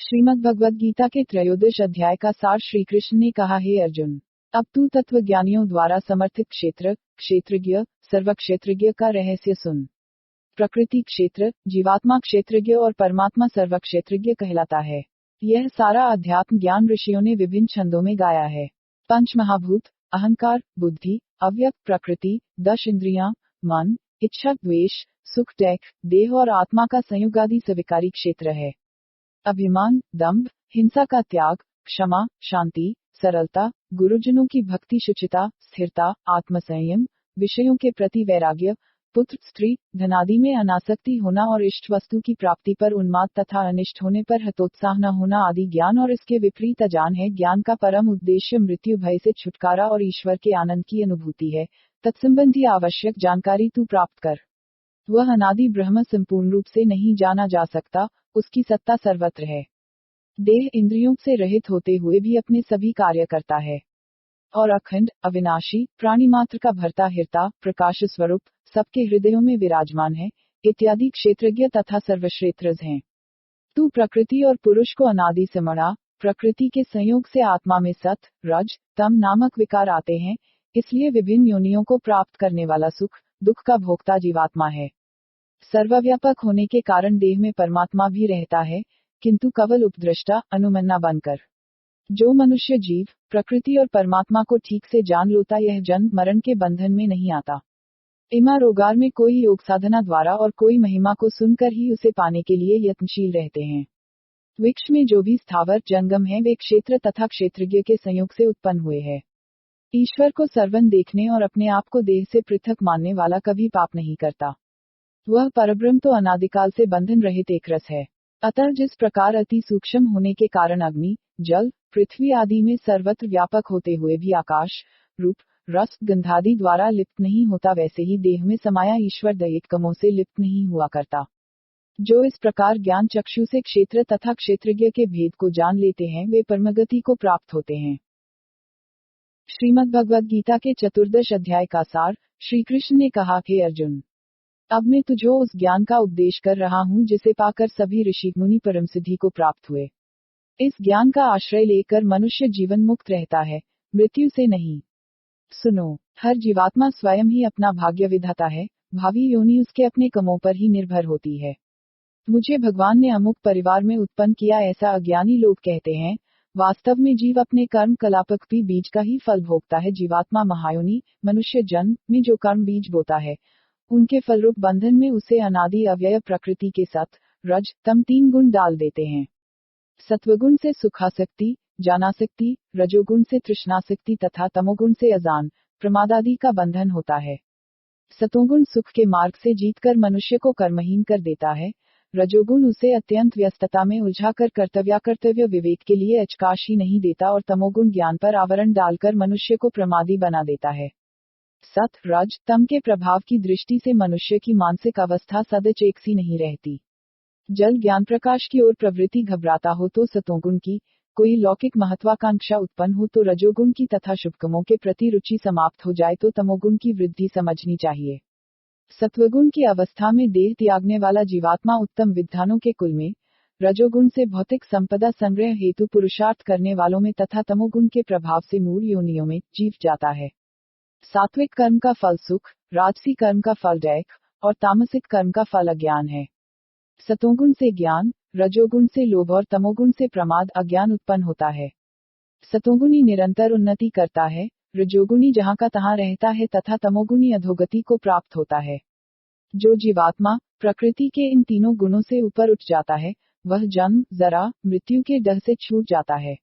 श्रीमद् भगवद गीता के त्रयोदश अध्याय का सार श्री कृष्ण ने कहा, हे अर्जुन, अब तू तत्वज्ञानियों द्वारा समर्थित क्षेत्र, क्षेत्रज्ञ, सर्वक्षेत्रज्ञ का रहस्य सुन। प्रकृति क्षेत्र, जीवात्मा क्षेत्रज्ञ और परमात्मा सर्वक्षेत्रज्ञ कहलाता है। यह सारा अध्यात्म ज्ञान ऋषियों ने विभिन्न छंदों में गाया है। पंच महाभूत, अहंकार, बुद्धि, अव्यक्त प्रकृति, 10 इंद्रियां, मन, इच्छा, द्वेष, सुख, टैक, देह और आत्मा का संयोग आदि स्वीकारी क्षेत्र है। अभिमान, दंभ, हिंसा का त्याग, क्षमा, शांति, सरलता, गुरुजनों की भक्ति, शुचिता, स्थिरता, आत्मसंयम, विषयों के प्रति वैराग्य, पुत्र, स्त्री, धनादि में अनासक्ति होना और इष्ट वस्तु की प्राप्ति पर उन्माद तथा अनिष्ट होने पर हतोत्साह न होना आदि ज्ञान और इसके विपरीत अजान है। ज्ञान का परम उद्देश्य मृत्यु भय से छुटकारा और ईश्वर के आनंद की अनुभूति है। तत्संबंधी आवश्यक जानकारी तू प्राप्त कर। वह अनादि ब्रह्म संपूर्ण रूप से नहीं जाना जा सकता, उसकी सत्ता सर्वत्र है। देह इंद्रियों से रहित होते हुए भी अपने सभी कार्य करता है और अखंड, अविनाशी, प्राणी मात्र का भरता हिरता, प्रकाश स्वरूप, सबके हृदयों में विराजमान है, इत्यादि क्षेत्रज्ञ तथा सर्वश्रेत्रज हैं। तू प्रकृति और पुरुष को अनादि से मड़ा, प्रकृति के संयोग से आत्मा में सत, रज, तम नामक विकार आते हैं, इसलिए विभिन्न योनियों को प्राप्त करने वाला सुख, दुख का भोक्ता जीवात्मा है। सर्वव्यापक होने के कारण देह में परमात्मा भी रहता है, किंतु केवल उपद्रष्टा, अनुमन्ना बनकर। जो मनुष्य जीव, प्रकृति और परमात्मा को ठीक से जान लेता यह जन्म मरण के बंधन में नहीं आता। इमा रोगार में कोई योग साधना द्वारा और कोई महिमा को सुनकर ही उसे पाने के लिए यत्नशील रहते हैं। वृक्ष में जो भी स्थावर जंगम है वे क्षेत्र तथा क्षेत्रज्ञ के संयोग से उत्पन्न हुए हैं। ईश्वर को सर्वन देखने और अपने आप को देह से पृथक मानने वाला कभी पाप नहीं करता। वह परब्रह्म तो अनादिकाल से बंधन रहित एक रस है। अतः जिस प्रकार अति सूक्ष्म होने के कारण अग्नि, जल, पृथ्वी आदि में सर्वत्र व्यापक होते हुए भी आकाश, रूप, रस, गंधादि द्वारा लिप्त नहीं होता, वैसे ही देह में समाया ईश्वर दैहिक कमों से लिप्त नहीं हुआ करता। जो इस प्रकार ज्ञान चक्षु से क्षेत्र तथा क्षेत्रज्ञ के भेद को जान लेते हैं वे परमगति को प्राप्त होते हैं। श्रीमद् भगवद गीता के चतुर्दश अध्याय का सार श्री कृष्ण ने कहा, हे अर्जुन, अब मैं तुझो उस ज्ञान का उपदेश कर रहा हूँ जिसे पाकर सभी ऋषि मुनि परम सिद्धि को प्राप्त हुए। इस ज्ञान का आश्रय लेकर मनुष्य जीवन मुक्त रहता है, मृत्यु से नहीं। सुनो, हर जीवात्मा स्वयं ही अपना भाग्य विधाता है, भावी योनि उसके अपने कर्मों पर ही निर्भर होती है। मुझे भगवान ने अमुक परिवार में उत्पन्न किया ऐसा अज्ञानी लोग कहते हैं, वास्तव में जीव अपने कर्म कलापक भी बीज का ही फल भोगता है। जीवात्मा महायोनि, मनुष्य जन्म में जो कर्म बीज बोता है, उनके फलरूप बंधन में उसे अनादि अव्यय प्रकृति के सत, रज, तम 3 गुण डाल देते हैं। सत्वगुण से सुखासक्ति, ज्ञानासक्ति, रजोगुण से तृष्णासक्ति तथा तमोगुण से अजान, प्रमादादि का बंधन होता है। सतोगुण सुख के मार्ग से जीतकर मनुष्य को कर्महीन कर देता है। रजोगुण उसे अत्यंत व्यस्तता में उलझाकर कर्तव्य विवेक के लिए अवकाश ही नहीं देता और तमोगुण ज्ञान पर आवरण डालकर मनुष्य को प्रमादी बना देता है। सत, रज, तम के प्रभाव की दृष्टि से मनुष्य की मानसिक अवस्था सदैव एक सी नहीं रहती। जल ज्ञान प्रकाश की ओर प्रवृत्ति घबराता हो तो सतोगुण की, कोई लौकिक महत्वाकांक्षा उत्पन्न हो तो रजोगुण की तथा शुभकर्मों के प्रति रुचि समाप्त हो जाए तो तमोगुण की वृद्धि समझनी चाहिए। सत्वगुण की अवस्था में देह त्यागने वाला जीवात्मा उत्तम विद्वानों के कुल में, रजोगुण से भौतिक संपदा संग्रह हेतु पुरुषार्थ करने वालों में तथा तमोगुण के प्रभाव से मूल योनियों में जीव जाता है। सात्विक कर्म का फल सुख, राजसी कर्म का फल दैख और तामसिक कर्म का फल अज्ञान है। सतोगुण से ज्ञान, रजोगुण से लोभ और तमोगुण से प्रमाद अज्ञान उत्पन्न होता है। सतोगुणी निरंतर उन्नति करता है, रजोगुणी जहां का तहां रहता है तथा तमोगुणी अधोगति को प्राप्त होता है। जो जीवात्मा प्रकृति के इन तीनों गुणों से ऊपर उठ जाता है, वह जन्म, जरा, मृत्यु के डर से छूट जाता है।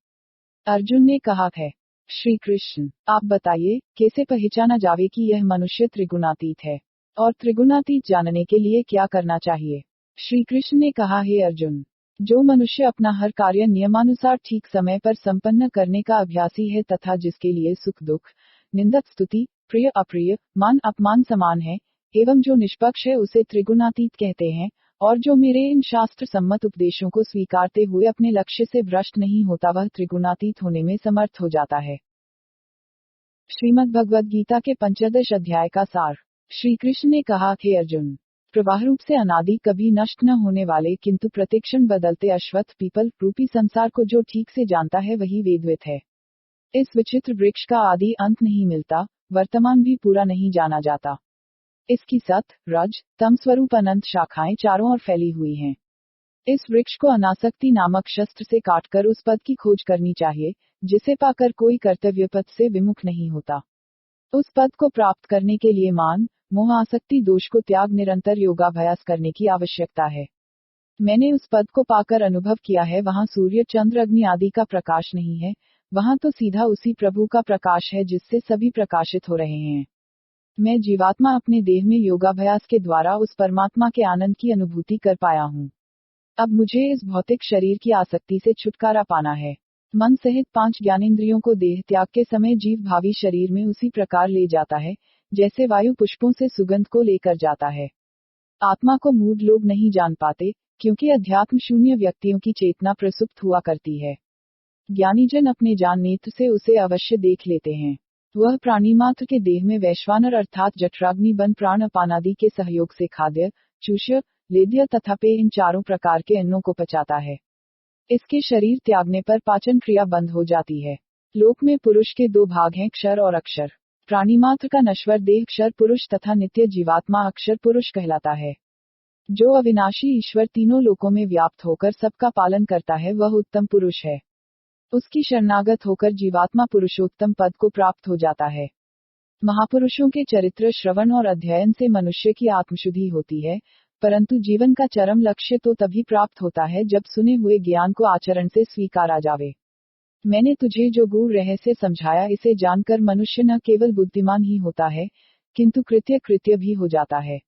अर्जुन ने कहा है, श्री कृष्ण, आप बताइए, कैसे पहचाना जावे कि यह मनुष्य त्रिगुणातीत है, और त्रिगुणातीत जानने के लिए क्या करना चाहिए। श्री कृष्ण ने कहा, हे अर्जुन, जो मनुष्य अपना हर कार्य नियमानुसार ठीक समय पर संपन्न करने का अभ्यासी है तथा जिसके लिए सुख दुख, निंदक स्तुति, प्रिय अप्रिय, मान अपमान समान है, एवं जो निष्पक्ष है उसे त्रिगुणातीत कहते हैं, और जो मेरे इन शास्त्र सम्मत उपदेशों को स्वीकारते हुए अपने लक्ष्य से भ्रष्ट नहीं होता, वह त्रिगुणातीत होने में समर्थ हो जाता है। श्रीमद् भगवद गीता के 15 अध्याय का सार। श्री कृष्ण ने कहा, हे अर्जुन, प्रवाह रूप से अनादि कभी नष्ट न होने वाले किंतु प्रतिक्षण बदलते अश्वत्थ पीपल रूपी संसार को जो ठीक से जानता है वही वेदवित है। इस विचित्र वृक्ष का आदि अंत नहीं मिलता, वर्तमान भी पूरा नहीं जाना जाता। इसकी सत, रज, तम स्वरूप अनंत शाखाएं चारों ओर फैली हुई हैं। इस वृक्ष को अनासक्ति नामक शस्त्र से काटकर उस पद की खोज करनी चाहिए, जिसे पाकर कोई कर्तव्य पद से विमुख नहीं होता। उस पद को प्राप्त करने के लिए मान, मोह, आसक्ति, दोष को त्याग निरंतर योगाभ्यास करने की आवश्यकता है। मैंने उस पद को पाकर अनुभव किया है, वहां सूर्य, चंद्र, अग्नि आदि का प्रकाश नहीं है, वहां तो सीधा उसी प्रभु का प्रकाश है जिससे सभी प्रकाशित हो रहे हैं। मैं जीवात्मा अपने देह में योगाभ्यास के द्वारा उस परमात्मा के आनंद की अनुभूति कर पाया हूँ। अब मुझे इस भौतिक शरीर की आसक्ति से छुटकारा पाना है। मन सहित 5 ज्ञानेंद्रियों को देह त्याग के समय जीव भावी शरीर में उसी प्रकार ले जाता है, जैसे वायु पुष्पों से सुगंध को लेकर जाता है। आत्मा को मूढ़ लोग नहीं जान पाते, क्योंकि अध्यात्म शून्य व्यक्तियों की चेतना प्रसुप्त हुआ करती है। ज्ञानीजन अपने ज्ञान नेत्र से उसे अवश्य देख लेते हैं। वह प्राणी मात्र के देह में वैश्वानर अर्थात जठराग्नि बन प्राण अपानादि के सहयोग से खाद्य, चूष्य, लेद्य तथा पेय इन चारों प्रकार के अन्नों को पचाता है। इसके शरीर त्यागने पर पाचन क्रिया बंद हो जाती है। लोक में पुरुष के 2 भाग हैं, क्षर और अक्षर। प्राणी मात्र का नश्वर देह क्षर पुरुष तथा नित्य जीवात्मा अक्षर पुरुष कहलाता है। जो अविनाशी ईश्वर तीनों लोकों में व्याप्त होकर सबका पालन करता है, वह उत्तम पुरुष है। उसकी शरणागत होकर जीवात्मा पुरुषोत्तम पद को प्राप्त हो जाता है। महापुरुषों के चरित्र श्रवण और अध्ययन से मनुष्य की आत्मशुद्धि होती है, परंतु जीवन का चरम लक्ष्य तो तभी प्राप्त होता है जब सुने हुए ज्ञान को आचरण से स्वीकारा जावे। मैंने तुझे जो गूढ़ रहस्य समझाया, इसे जानकर मनुष्य न केवल बुद्धिमान ही होता है, किंतु कृत्य भी हो जाता है।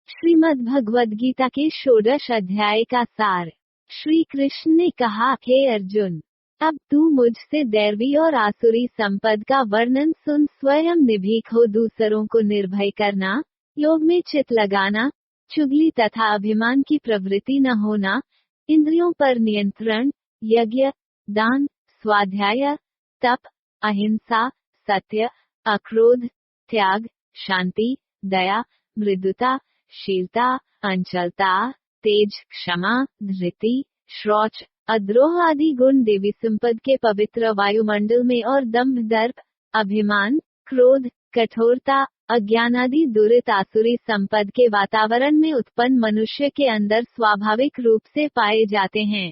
श्रीमद् भगवद गीता के 16 अध्याय का सार। श्री कृष्ण ने कहा, हे अर्जुन, अब तू मुझसे दैवी और आसुरी संपद का वर्णन सुन। स्वयं निर्भीक हो, दूसरों को निर्भय करना, योग में चित लगाना, चुगली तथा अभिमान की प्रवृत्ति न होना, इंद्रियों पर नियंत्रण, यज्ञ, दान, स्वाध्याय, तप, अहिंसा, सत्य, अक्रोध, त्याग, शांति, दया, मृदुता, शीलता, अंचलता, तेज, क्षमा, धृति, शौच, अद्रोह आदि गुण देवी संपद के पवित्र वायुमंडल में और दंभ, दर्प, अभिमान, क्रोध, कठोरता, अज्ञान आदि दुरित आसुरी संपद के वातावरण में उत्पन्न मनुष्य के अंदर स्वाभाविक रूप से पाए जाते हैं।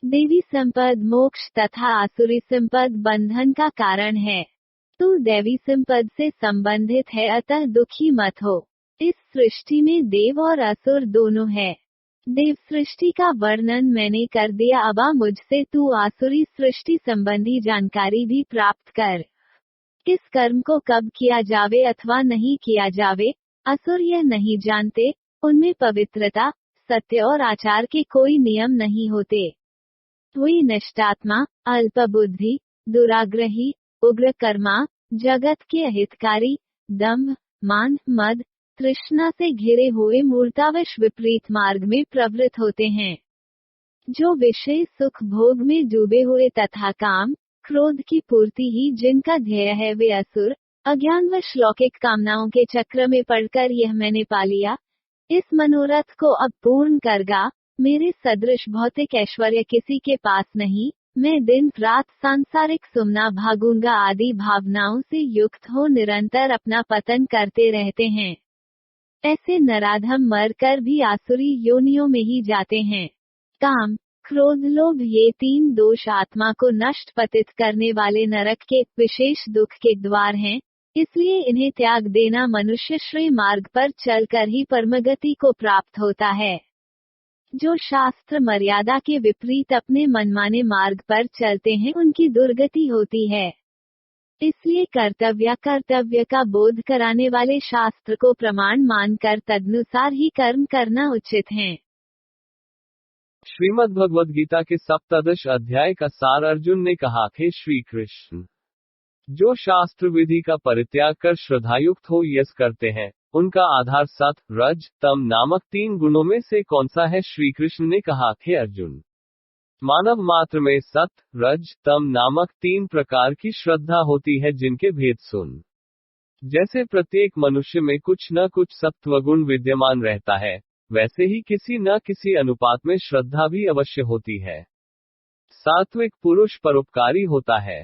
देवी संपद मोक्ष तथा आसुरी संपद बंधन का कारण है। तू दैवी संपद से संबंधित है, अतः दुखी मत हो। इस सृष्टि में देव और असुर दोनों है। देव सृष्टि का वर्णन मैंने कर दिया, अब मुझसे तू आसुरी सृष्टि संबंधी जानकारी भी प्राप्त कर। किस कर्म को कब किया जावे अथवा नहीं किया जावे, असुर यह नहीं जानते। उनमें पवित्रता, सत्य और आचार के कोई नियम नहीं होते। वे नष्टात्मा, अल्पबुद्धि, दुराग्रही, उग्र कर्मा, जगत के अहितकारी, दंभ, मान, मद, तृष्णा से घिरे हुए मूर्तावश विपरीत मार्ग में प्रवृत्त होते हैं। जो विषय सुख भोग में डूबे हुए तथा काम, क्रोध की पूर्ति ही जिनका ध्येय है, वे असुर, अज्ञानवश लौकिक कामनाओं के चक्र में पड़कर यह मैंने पा लिया, इस मनोरथ को अब पूर्ण करगा। मेरे सदृश भौतिक ऐश्वर्य किसी के पास नहीं। मैं दिन रात सांसारिक सुमना भागूंगा आदि भावनाओं से युक्त हो निरंतर अपना पतन करते रहते हैं। ऐसे नराधम मरकर भी आसुरी योनियों में ही जाते हैं। काम, क्रोध, लोभ ये 3 दोष आत्मा को नष्ट पतित करने वाले नरक के विशेष दुख के द्वार हैं, इसलिए इन्हें त्याग देना मनुष्य श्रेय मार्ग पर चलकर ही परमगति को प्राप्त होता है। जो शास्त्र मर्यादा के विपरीत अपने मनमाने मार्ग पर चलते हैं उनकी दुर्गति होती है। इसलिए कर्तव्य का बोध कराने वाले शास्त्र को प्रमाण मानकर तदनुसार ही कर्म करना उचित है।
श्रीमद् भगवद गीता के सप्तदश अध्याय का सार अर्जुन ने कहा, हे श्री कृष्ण, जो शास्त्र विधि का परित्याग कर श्रद्धायुक्त हो यस करते हैं, उनका आधार सत, रज, तम नामक 3 गुणों में से कौन सा है? श्री कृष्ण ने कहा, हे अर्जुन, मानव मात्र में सत, रज, तम नामक 3 प्रकार की श्रद्धा होती है जिनके भेद सुन। जैसे प्रत्येक मनुष्य में कुछ न कुछ सत्वगुण विद्यमान रहता है, वैसे ही किसी न किसी अनुपात में श्रद्धा भी अवश्य होती है। सात्विक पुरुष परोपकारी होता है।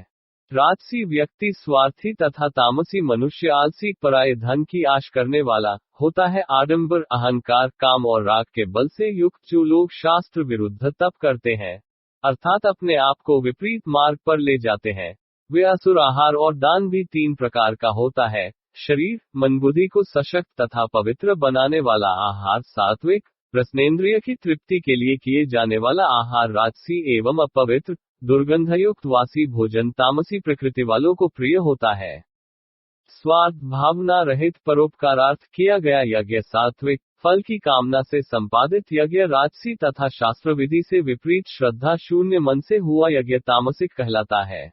राजसी व्यक्ति स्वार्थी तथा तामसी मनुष्य आलसी पराये धन की आश करने वाला होता है। आडंबर, अहंकार, काम और राग के बल से युक्त जो लोग शास्त्र विरुद्ध तप करते हैं, अर्थात अपने आप को विपरीत मार्ग पर ले जाते हैं, वे असुर। आहार और दान भी 3 प्रकार का होता है। शरीर, मन, बुद्धि को सशक्त तथा पवित्र बनाने वाला आहार सात्विक, रसनेंद्रिय की तृप्ति के लिए किए जाने वाला आहार राजसी एवं अपवित्र, दुर्गंधयुक्त वासी भोजन तामसी प्रकृति वालों को प्रिय होता है। स्वार्थ भावना रहित परोपकारार्थ किया गया यज्ञ सात्विक, फल की कामना से संपादित यज्ञ राजसी तथा शास्त्र विधि से विपरीत श्रद्धा शून्य मन से हुआ यज्ञ तामसिक कहलाता है।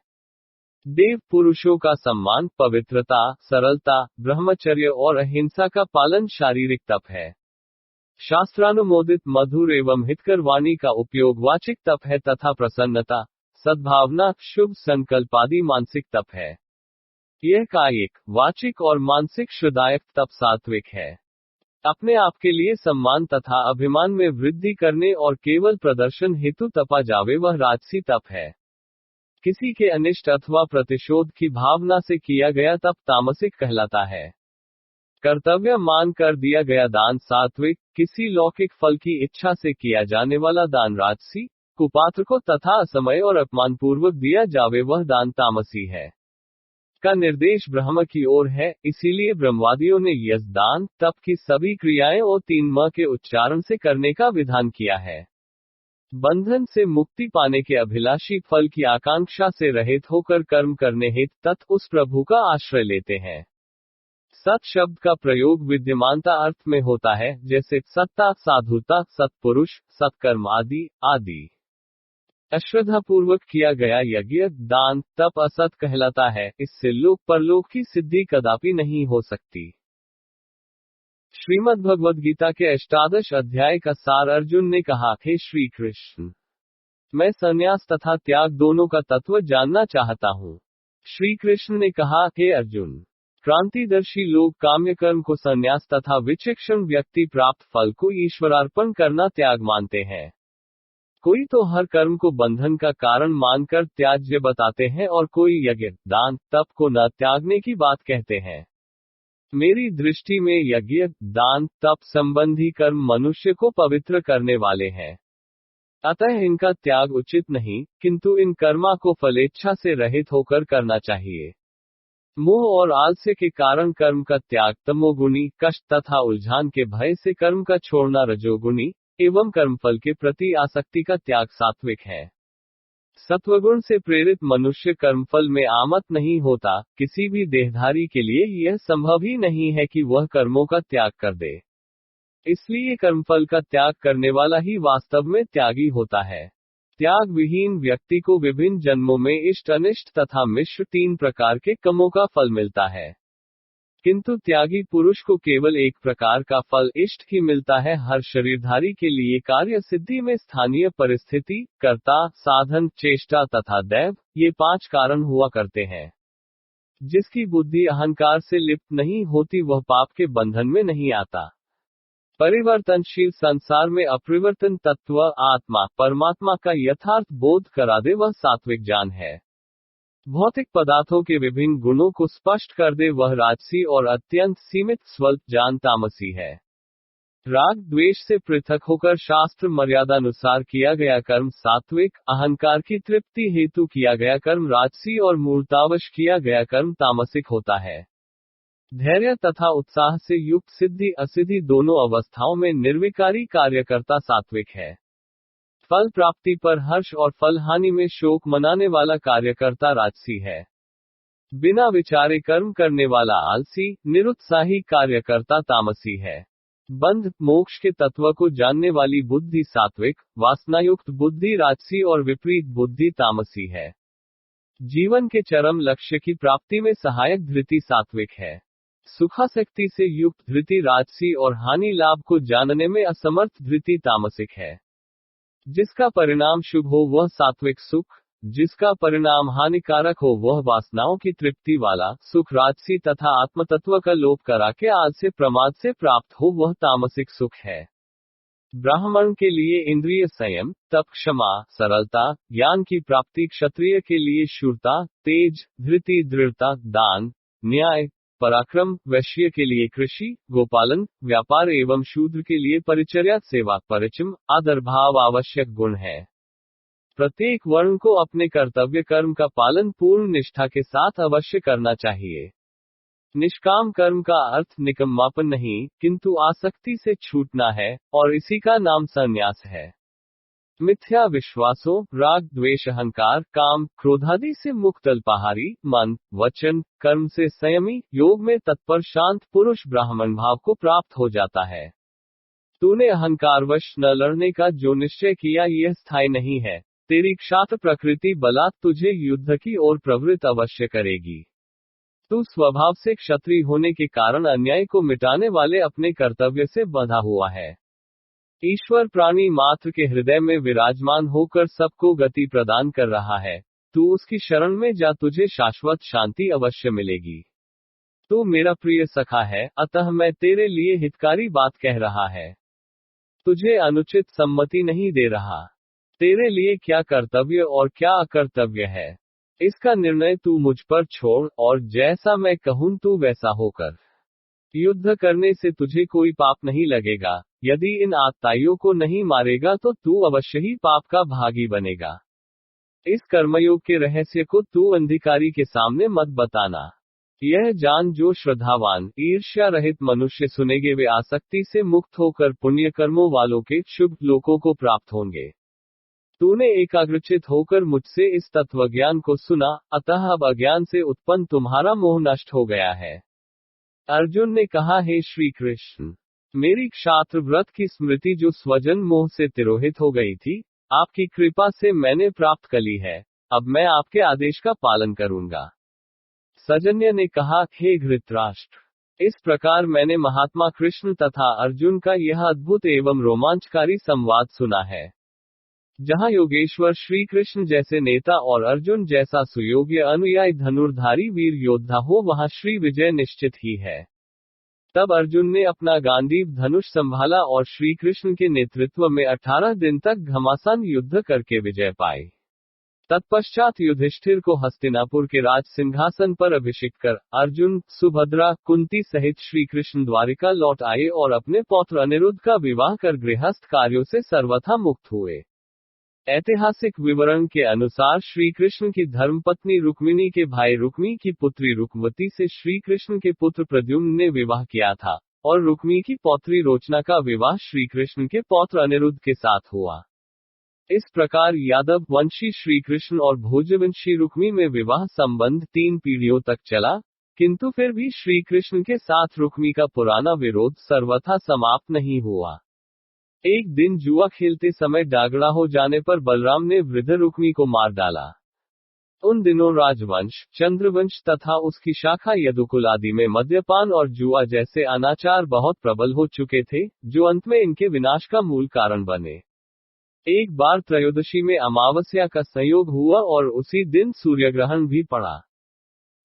देव पुरुषों का सम्मान, पवित्रता, सरलता, ब्रह्मचर्य और अहिंसा का पालन शारीरिक तप है। शास्त्रानुमोदित मधुर एवं हितकर वाणी का उपयोग वाचिक तप है तथा प्रसन्नता, सद्भावना, शुभ संकल्प आदि मानसिक तप है। यह कायिक, वाचिक और मानसिक शुद्धायक तप सात्विक है। अपने आप के लिए सम्मान तथा अभिमान में वृद्धि करने और केवल प्रदर्शन हेतु तपा जावे वह राजसी तप है। किसी के अनिष्ट अथवा प्रतिशोध की भावना से किया गया तप तामसिक कहलाता है। कर्तव्य मान कर दिया गया दान सात्विक, किसी लौकिक फल की इच्छा से किया जाने वाला दान राजसी, कुपात्र को तथा असमय और अपमानपूर्वक दिया जावे वह दान तामसी है। का निर्देश ब्रह्म की ओर है, इसीलिए ब्रह्मवादियों ने यज्ञ, दान, तप की सभी क्रियाएं और 3 म के उच्चारण से करने का विधान किया है। बंधन से मुक्ति पाने के अभिलाषी फल की आकांक्षा से रहित होकर कर्म करने हेतु तत् उस प्रभु का आश्रय लेते हैं। सत शब्द का प्रयोग विद्यमानता अर्थ में होता है, जैसे सत्ता, साधुता, सत्पुरुष, सत्कर्म आदि आदि। अश्रद्धापूर्वक किया गया यज्ञ, दान, तप असत कहलाता है। इससे लोक परलोक की सिद्धि कदापि नहीं हो सकती। श्रीमद् भगवद गीता के अष्टादश अध्याय का सार अर्जुन ने कहा, हे श्री कृष्ण, मैं संन्यास तथा त्याग दोनों का तत्व जानना चाहता हूँ। श्री कृष्ण ने कहा, हे अर्जुन, क्रांतिदर्शी लोग काम्य कर्म को संन्यास तथा विचक्षण व्यक्ति प्राप्त फल को ईश्वरार्पण करना त्याग मानते हैं। कोई तो हर कर्म को बंधन का कारण मानकर त्याज्य बताते हैं और कोई यज्ञ, दान, तप को न त्यागने की बात कहते हैं। मेरी दृष्टि में यज्ञ, दान, तप संबंधी कर्म मनुष्य को पवित्र करने वाले हैं। अतः इनका त्याग उचित नहीं, किंतु इन कर्मा को फलेच्छा से रहित होकर करना चाहिए। मोह और आलस्य के कारण कर्म का त्याग तमोगुणी, कष्ट तथा उलझान के भय से कर्म का छोड़ना रजोगुणी एवं कर्मफल के प्रति आसक्ति का त्याग सात्विक है। सत्वगुण से प्रेरित मनुष्य कर्मफल में आमत नहीं होता। किसी भी देहधारी के लिए यह संभव ही नहीं है कि वह कर्मों का त्याग कर दे। इसलिए कर्मफल का त्याग करने वाला ही वास्तव में त्यागी होता है। त्याग विहीन व्यक्ति को विभिन्न जन्मों में इष्ट, अनिष्ट तथा मिश्र 3 प्रकार के कर्मों का फल मिलता है, किंतु त्यागी पुरुष को केवल एक प्रकार का फल इष्ट ही मिलता है। हर शरीरधारी के लिए कार्य सिद्धि में स्थानीय परिस्थिति, कर्ता, साधन, चेष्टा तथा दैव, ये 5 कारण हुआ करते हैं। जिसकी बुद्धि अहंकार से लिप्त नहीं होती वह पाप के बंधन में नहीं आता। परिवर्तनशील संसार में अपरिवर्तन तत्व आत्मा, परमात्मा का यथार्थ बोध करा दे वह सात्विक ज्ञान है। भौतिक पदार्थों के विभिन्न गुणों को स्पष्ट कर दे वह राजसी और अत्यंत सीमित स्वल्प ज्ञान तामसी है। राग द्वेष से पृथक होकर शास्त्र मर्यादानुसार किया गया कर्म सात्विक, अहंकार की तृप्ति हेतु किया गया कर्म राजसी और मूर्तावश किया गया कर्म तामसिक होता है। धैर्य तथा उत्साह से युक्त सिद्धि असिद्धि दोनों अवस्थाओं में निर्विकारी कार्यकर्ता सात्विक है। फल प्राप्ति पर हर्ष और फल हानि में शोक मनाने वाला कार्यकर्ता राजसी है। बिना विचारे कर्म करने वाला आलसी, निरुत्साही कार्यकर्ता तामसी है। बंध मोक्ष के तत्व को जानने वाली बुद्धि सात्विक, वासनायुक्त बुद्धि राजसी और विपरीत बुद्धि तामसी है। जीवन के चरम लक्ष्य की प्राप्ति में सहायक धृति सात्विक है। सुखासक्ति से युक्त धृति राजसी और हानि लाभ को जानने में असमर्थ धृति तामसिक है। जिसका परिणाम शुभ हो वह सात्विक सुख, जिसका परिणाम हानिकारक हो वह वासनाओं की तृप्ति वाला सुख राजसी तथा आत्मतत्व का लोप करा के आलस्य प्रमाद से प्राप्त हो वह तामसिक सुख है। ब्राह्मण के लिए इंद्रिय संयम, तप, क्षमा, सरलता, ज्ञान की प्राप्ति, क्षत्रिय के लिए शूरता, तेज, धृति, दृढ़ता, दान, न्याय, पराक्रम, वैश्य के लिए कृषि, गोपालन, व्यापार एवं शूद्र के लिए परिचर्या, सेवा, परिचम, आदर भाव आवश्यक गुण है। प्रत्येक वर्ण को अपने कर्तव्य कर्म का पालन पूर्ण निष्ठा के साथ अवश्य करना चाहिए। निष्काम कर्म का अर्थ निकम्मापन नहीं, किंतु आसक्ति से छूटना है, और इसी का नाम संन्यास है। मिथ्या विश्वासों, राग, द्वेष, अहंकार, काम, क्रोधादि से मुक्त अल्पाहारी, मन, वचन, कर्म से संयमी, योग में तत्पर शांत पुरुष ब्राह्मण भाव को प्राप्त हो जाता है। तूने अहंकारवश न लड़ने का जो निश्चय किया यह स्थायी नहीं है। तेरी क्षात्र प्रकृति बलात् तुझे युद्ध की ओर प्रवृत्त अवश्य करेगी। तू स्वभाव से क्षत्रिय होने के कारण अन्याय को मिटाने वाले अपने कर्तव्य से बंधा हुआ है। ईश्वर प्राणी मात्र के हृदय में विराजमान होकर सबको गति प्रदान कर रहा है। तू उसकी शरण में जा, तुझे शाश्वत शांति अवश्य मिलेगी। तू मेरा प्रिय सखा है, अतः मैं तेरे लिए हितकारी बात कह रहा है। तुझे अनुचित सम्मति नहीं दे रहा। तेरे लिए क्या कर्तव्य और क्या अकर्तव्य है, इसका निर्णय तू मुझ पर छोड़, और जैसा मैं कहूं तू वैसा होकर। युद्ध करने से तुझे कोई पाप नहीं लगेगा। यदि इन आत्ताइयों को नहीं मारेगा तो तू अवश्य ही पाप का भागी बनेगा। इस कर्मयोग के रहस्य को तू अंधिकारी के सामने मत बताना। यह जान, जो श्रद्धावान, ईर्ष्या रहित मनुष्य सुनेंगे वे आसक्ति से मुक्त होकर पुण्य कर्मों वालों के शुभ लोकों को प्राप्त होंगे। तूने एकाग्रचित होकर मुझसे इस तत्वज्ञान को सुना, अतः अब अज्ञान से उत्पन्न तुम्हारा मोह नष्ट हो गया है। अर्जुन ने कहा, हे श्री कृष्ण, मेरी क्षात्र व्रत की स्मृति जो स्वजन मोह से तिरोहित हो गई थी, आपकी कृपा से मैंने प्राप्त कर ली है। अब मैं आपके आदेश का पालन करूंगा। सजन्य ने कहा, हे धृतराष्ट्र, इस प्रकार मैंने महात्मा कृष्ण तथा अर्जुन का यह अद्भुत एवं रोमांचकारी संवाद सुना है, जहां योगेश्वर श्री कृष्ण जैसे नेता और अर्जुन जैसा सुयोग्य अनुयायी धनुर्धारी वीर योद्धा हो वहां श्री विजय निश्चित ही है। तब अर्जुन ने अपना गांडीव धनुष संभाला और श्री कृष्ण के नेतृत्व में 18 दिन तक घमासान युद्ध करके विजय पाई। तत्पश्चात युधिष्ठिर को हस्तिनापुर के राज सिंहासन पर अभिषिक्त कर अर्जुन, सुभद्रा, कुंती सहित श्री कृष्ण द्वारिका लौट आए और अपने पौत्र अनिरुद्ध का विवाह कर गृहस्थ कार्यों से सर्वथा मुक्त हुए। ऐतिहासिक विवरण के अनुसार श्री कृष्ण की धर्मपत्नी रुक्मिणी के भाई रुक्मी की पुत्री रुक्मवती से श्री कृष्ण के पुत्र प्रद्युम्न ने विवाह किया था, और रुक्मी की पौत्री रोचना का विवाह श्री कृष्ण के पौत्र अनिरुद्ध के साथ हुआ। इस प्रकार यादव वंशी श्री कृष्ण और भोजवंशी रुक्मी में विवाह संबंध 3 पीढ़ियों तक चला, किंतु फिर भी श्री कृष्ण के साथ रुक्मी का पुराना विरोध सर्वथा समाप्त नहीं हुआ। एक दिन जुआ खेलते समय डागड़ा हो जाने पर बलराम ने वृद्ध रुक्मी को मार डाला। उन दिनों राजवंश, चंद्रवंश तथा उसकी शाखा यदुकुल आदि में मद्यपान और जुआ जैसे अनाचार बहुत प्रबल हो चुके थे, जो अंत में इनके विनाश का मूल कारण बने। एक बार त्रयोदशी में अमावस्या का संयोग हुआ और उसी दिन सूर्यग्रहण भी पड़ा।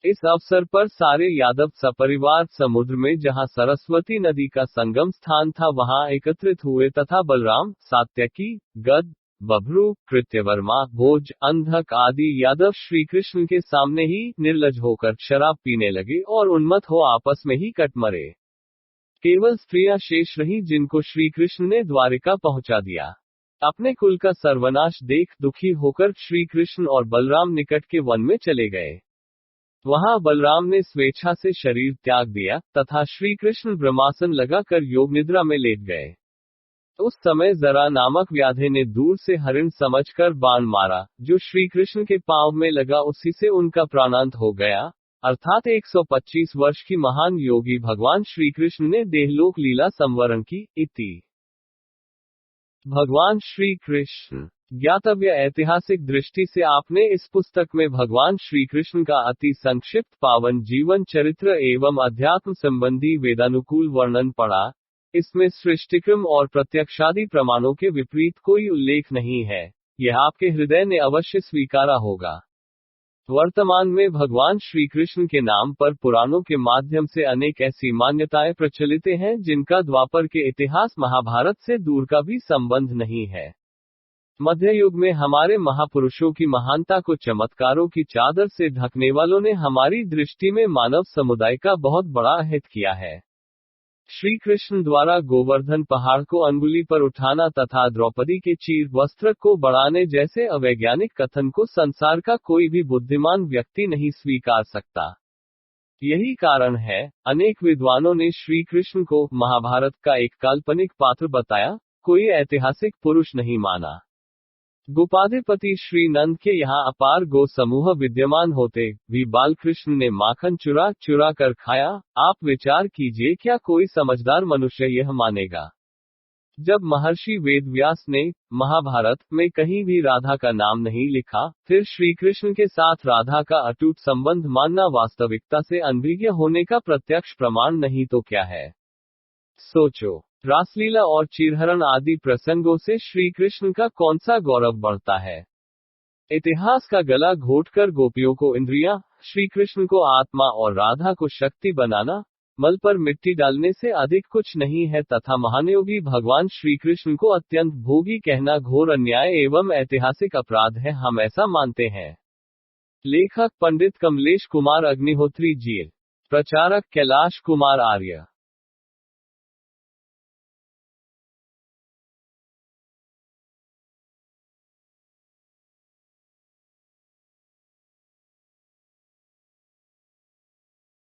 इस अवसर पर सारे यादव सपरिवार समुद्र में जहां सरस्वती नदी का संगम स्थान था वहां एकत्रित हुए तथा बलराम, सात्यकी, गद, बभ्रू, कृत्यवर्मा, भोज, अंधक आदि यादव श्री कृष्ण के सामने ही निर्लज होकर शराब पीने लगे और उन्मत्त हो आपस में ही कट मरे। केवल स्त्रियां शेष रहीं जिनको श्री कृष्ण ने द्वारिका पहुंचा दिया। अपने कुल का सर्वनाश देख दुखी होकर श्री कृष्ण और बलराम निकट के वन में चले गए। वहां बलराम ने स्वेच्छा से शरीर त्याग दिया तथा श्री कृष्ण ब्रह्मासन लगाकर योग निद्रा में लेट गए। उस समय जरा नामक व्याधे ने दूर से हरिण समझकर बाण मारा, जो श्री कृष्ण के पांव में लगा, उसी से उनका प्राणांत हो गया। अर्थात 125 वर्ष की महान योगी भगवान श्री कृष्ण ने देहलोक लीला संवरण की। इति भगवान श्री कृष्ण। ज्ञातव्य ऐतिहासिक दृष्टि से आपने इस पुस्तक में भगवान श्री कृष्ण का अति संक्षिप्त पावन जीवन चरित्र एवं अध्यात्म संबंधी वेदानुकूल वर्णन पढ़ा। इसमें सृष्टिक्रम और प्रत्यक्षादि प्रमाणों के विपरीत कोई उल्लेख नहीं है। यह आपके हृदय ने अवश्य स्वीकारा होगा। वर्तमान में भगवान श्री कृष्ण के नाम पर पुराणों के माध्यम से अनेक ऐसी मान्यताएं प्रचलित हैं जिनका द्वापर के इतिहास महाभारत से दूर का भी संबंध नहीं है। मध्य युग में हमारे महापुरुषों की महानता को चमत्कारों की चादर से ढकने वालों ने हमारी दृष्टि में मानव समुदाय का बहुत बड़ा हित किया है। श्री कृष्ण द्वारा गोवर्धन पहाड़ को अंगुली पर उठाना तथा द्रौपदी के चीर वस्त्र को बढ़ाने जैसे अवैज्ञानिक कथन को संसार का कोई भी बुद्धिमान व्यक्ति नहीं स्वीकार सकता। यही कारण है, अनेक विद्वानों ने श्री कृष्ण को महाभारत का एक काल्पनिक पात्र बताया, कोई ऐतिहासिक पुरुष नहीं माना। गोपाधिपति श्री नंद के यहाँ अपार गो समूह विद्यमान होते भी बालकृष्ण ने माखन चुरा चुरा कर खाया। आप विचार कीजिए, क्या कोई समझदार मनुष्य यह मानेगा? जब महर्षि वेदव्यास ने महाभारत में कहीं भी राधा का नाम नहीं लिखा, फिर श्री कृष्ण के साथ राधा का अटूट संबंध मानना वास्तविकता से अनभिज्ञ होने का प्रत्यक्ष प्रमाण नहीं तो क्या है? सोचो, रासलीला और चीरहरण आदि प्रसंगों से श्री कृष्ण का कौन सा गौरव बढ़ता है? इतिहास का गला घोटकर गोपियों को इंद्रियां, श्री कृष्ण को आत्मा और राधा को शक्ति बनाना, मल पर मिट्टी डालने से अधिक कुछ नहीं है तथा महानयोगी भगवान श्री कृष्ण को अत्यंत भोगी कहना घोर अन्याय एवं ऐतिहासिक अपराध है। हम ऐसा मानते हैं। लेखक पंडित कमलेश कुमार अग्निहोत्री जी। प्रचारक कैलाश कुमार आर्य।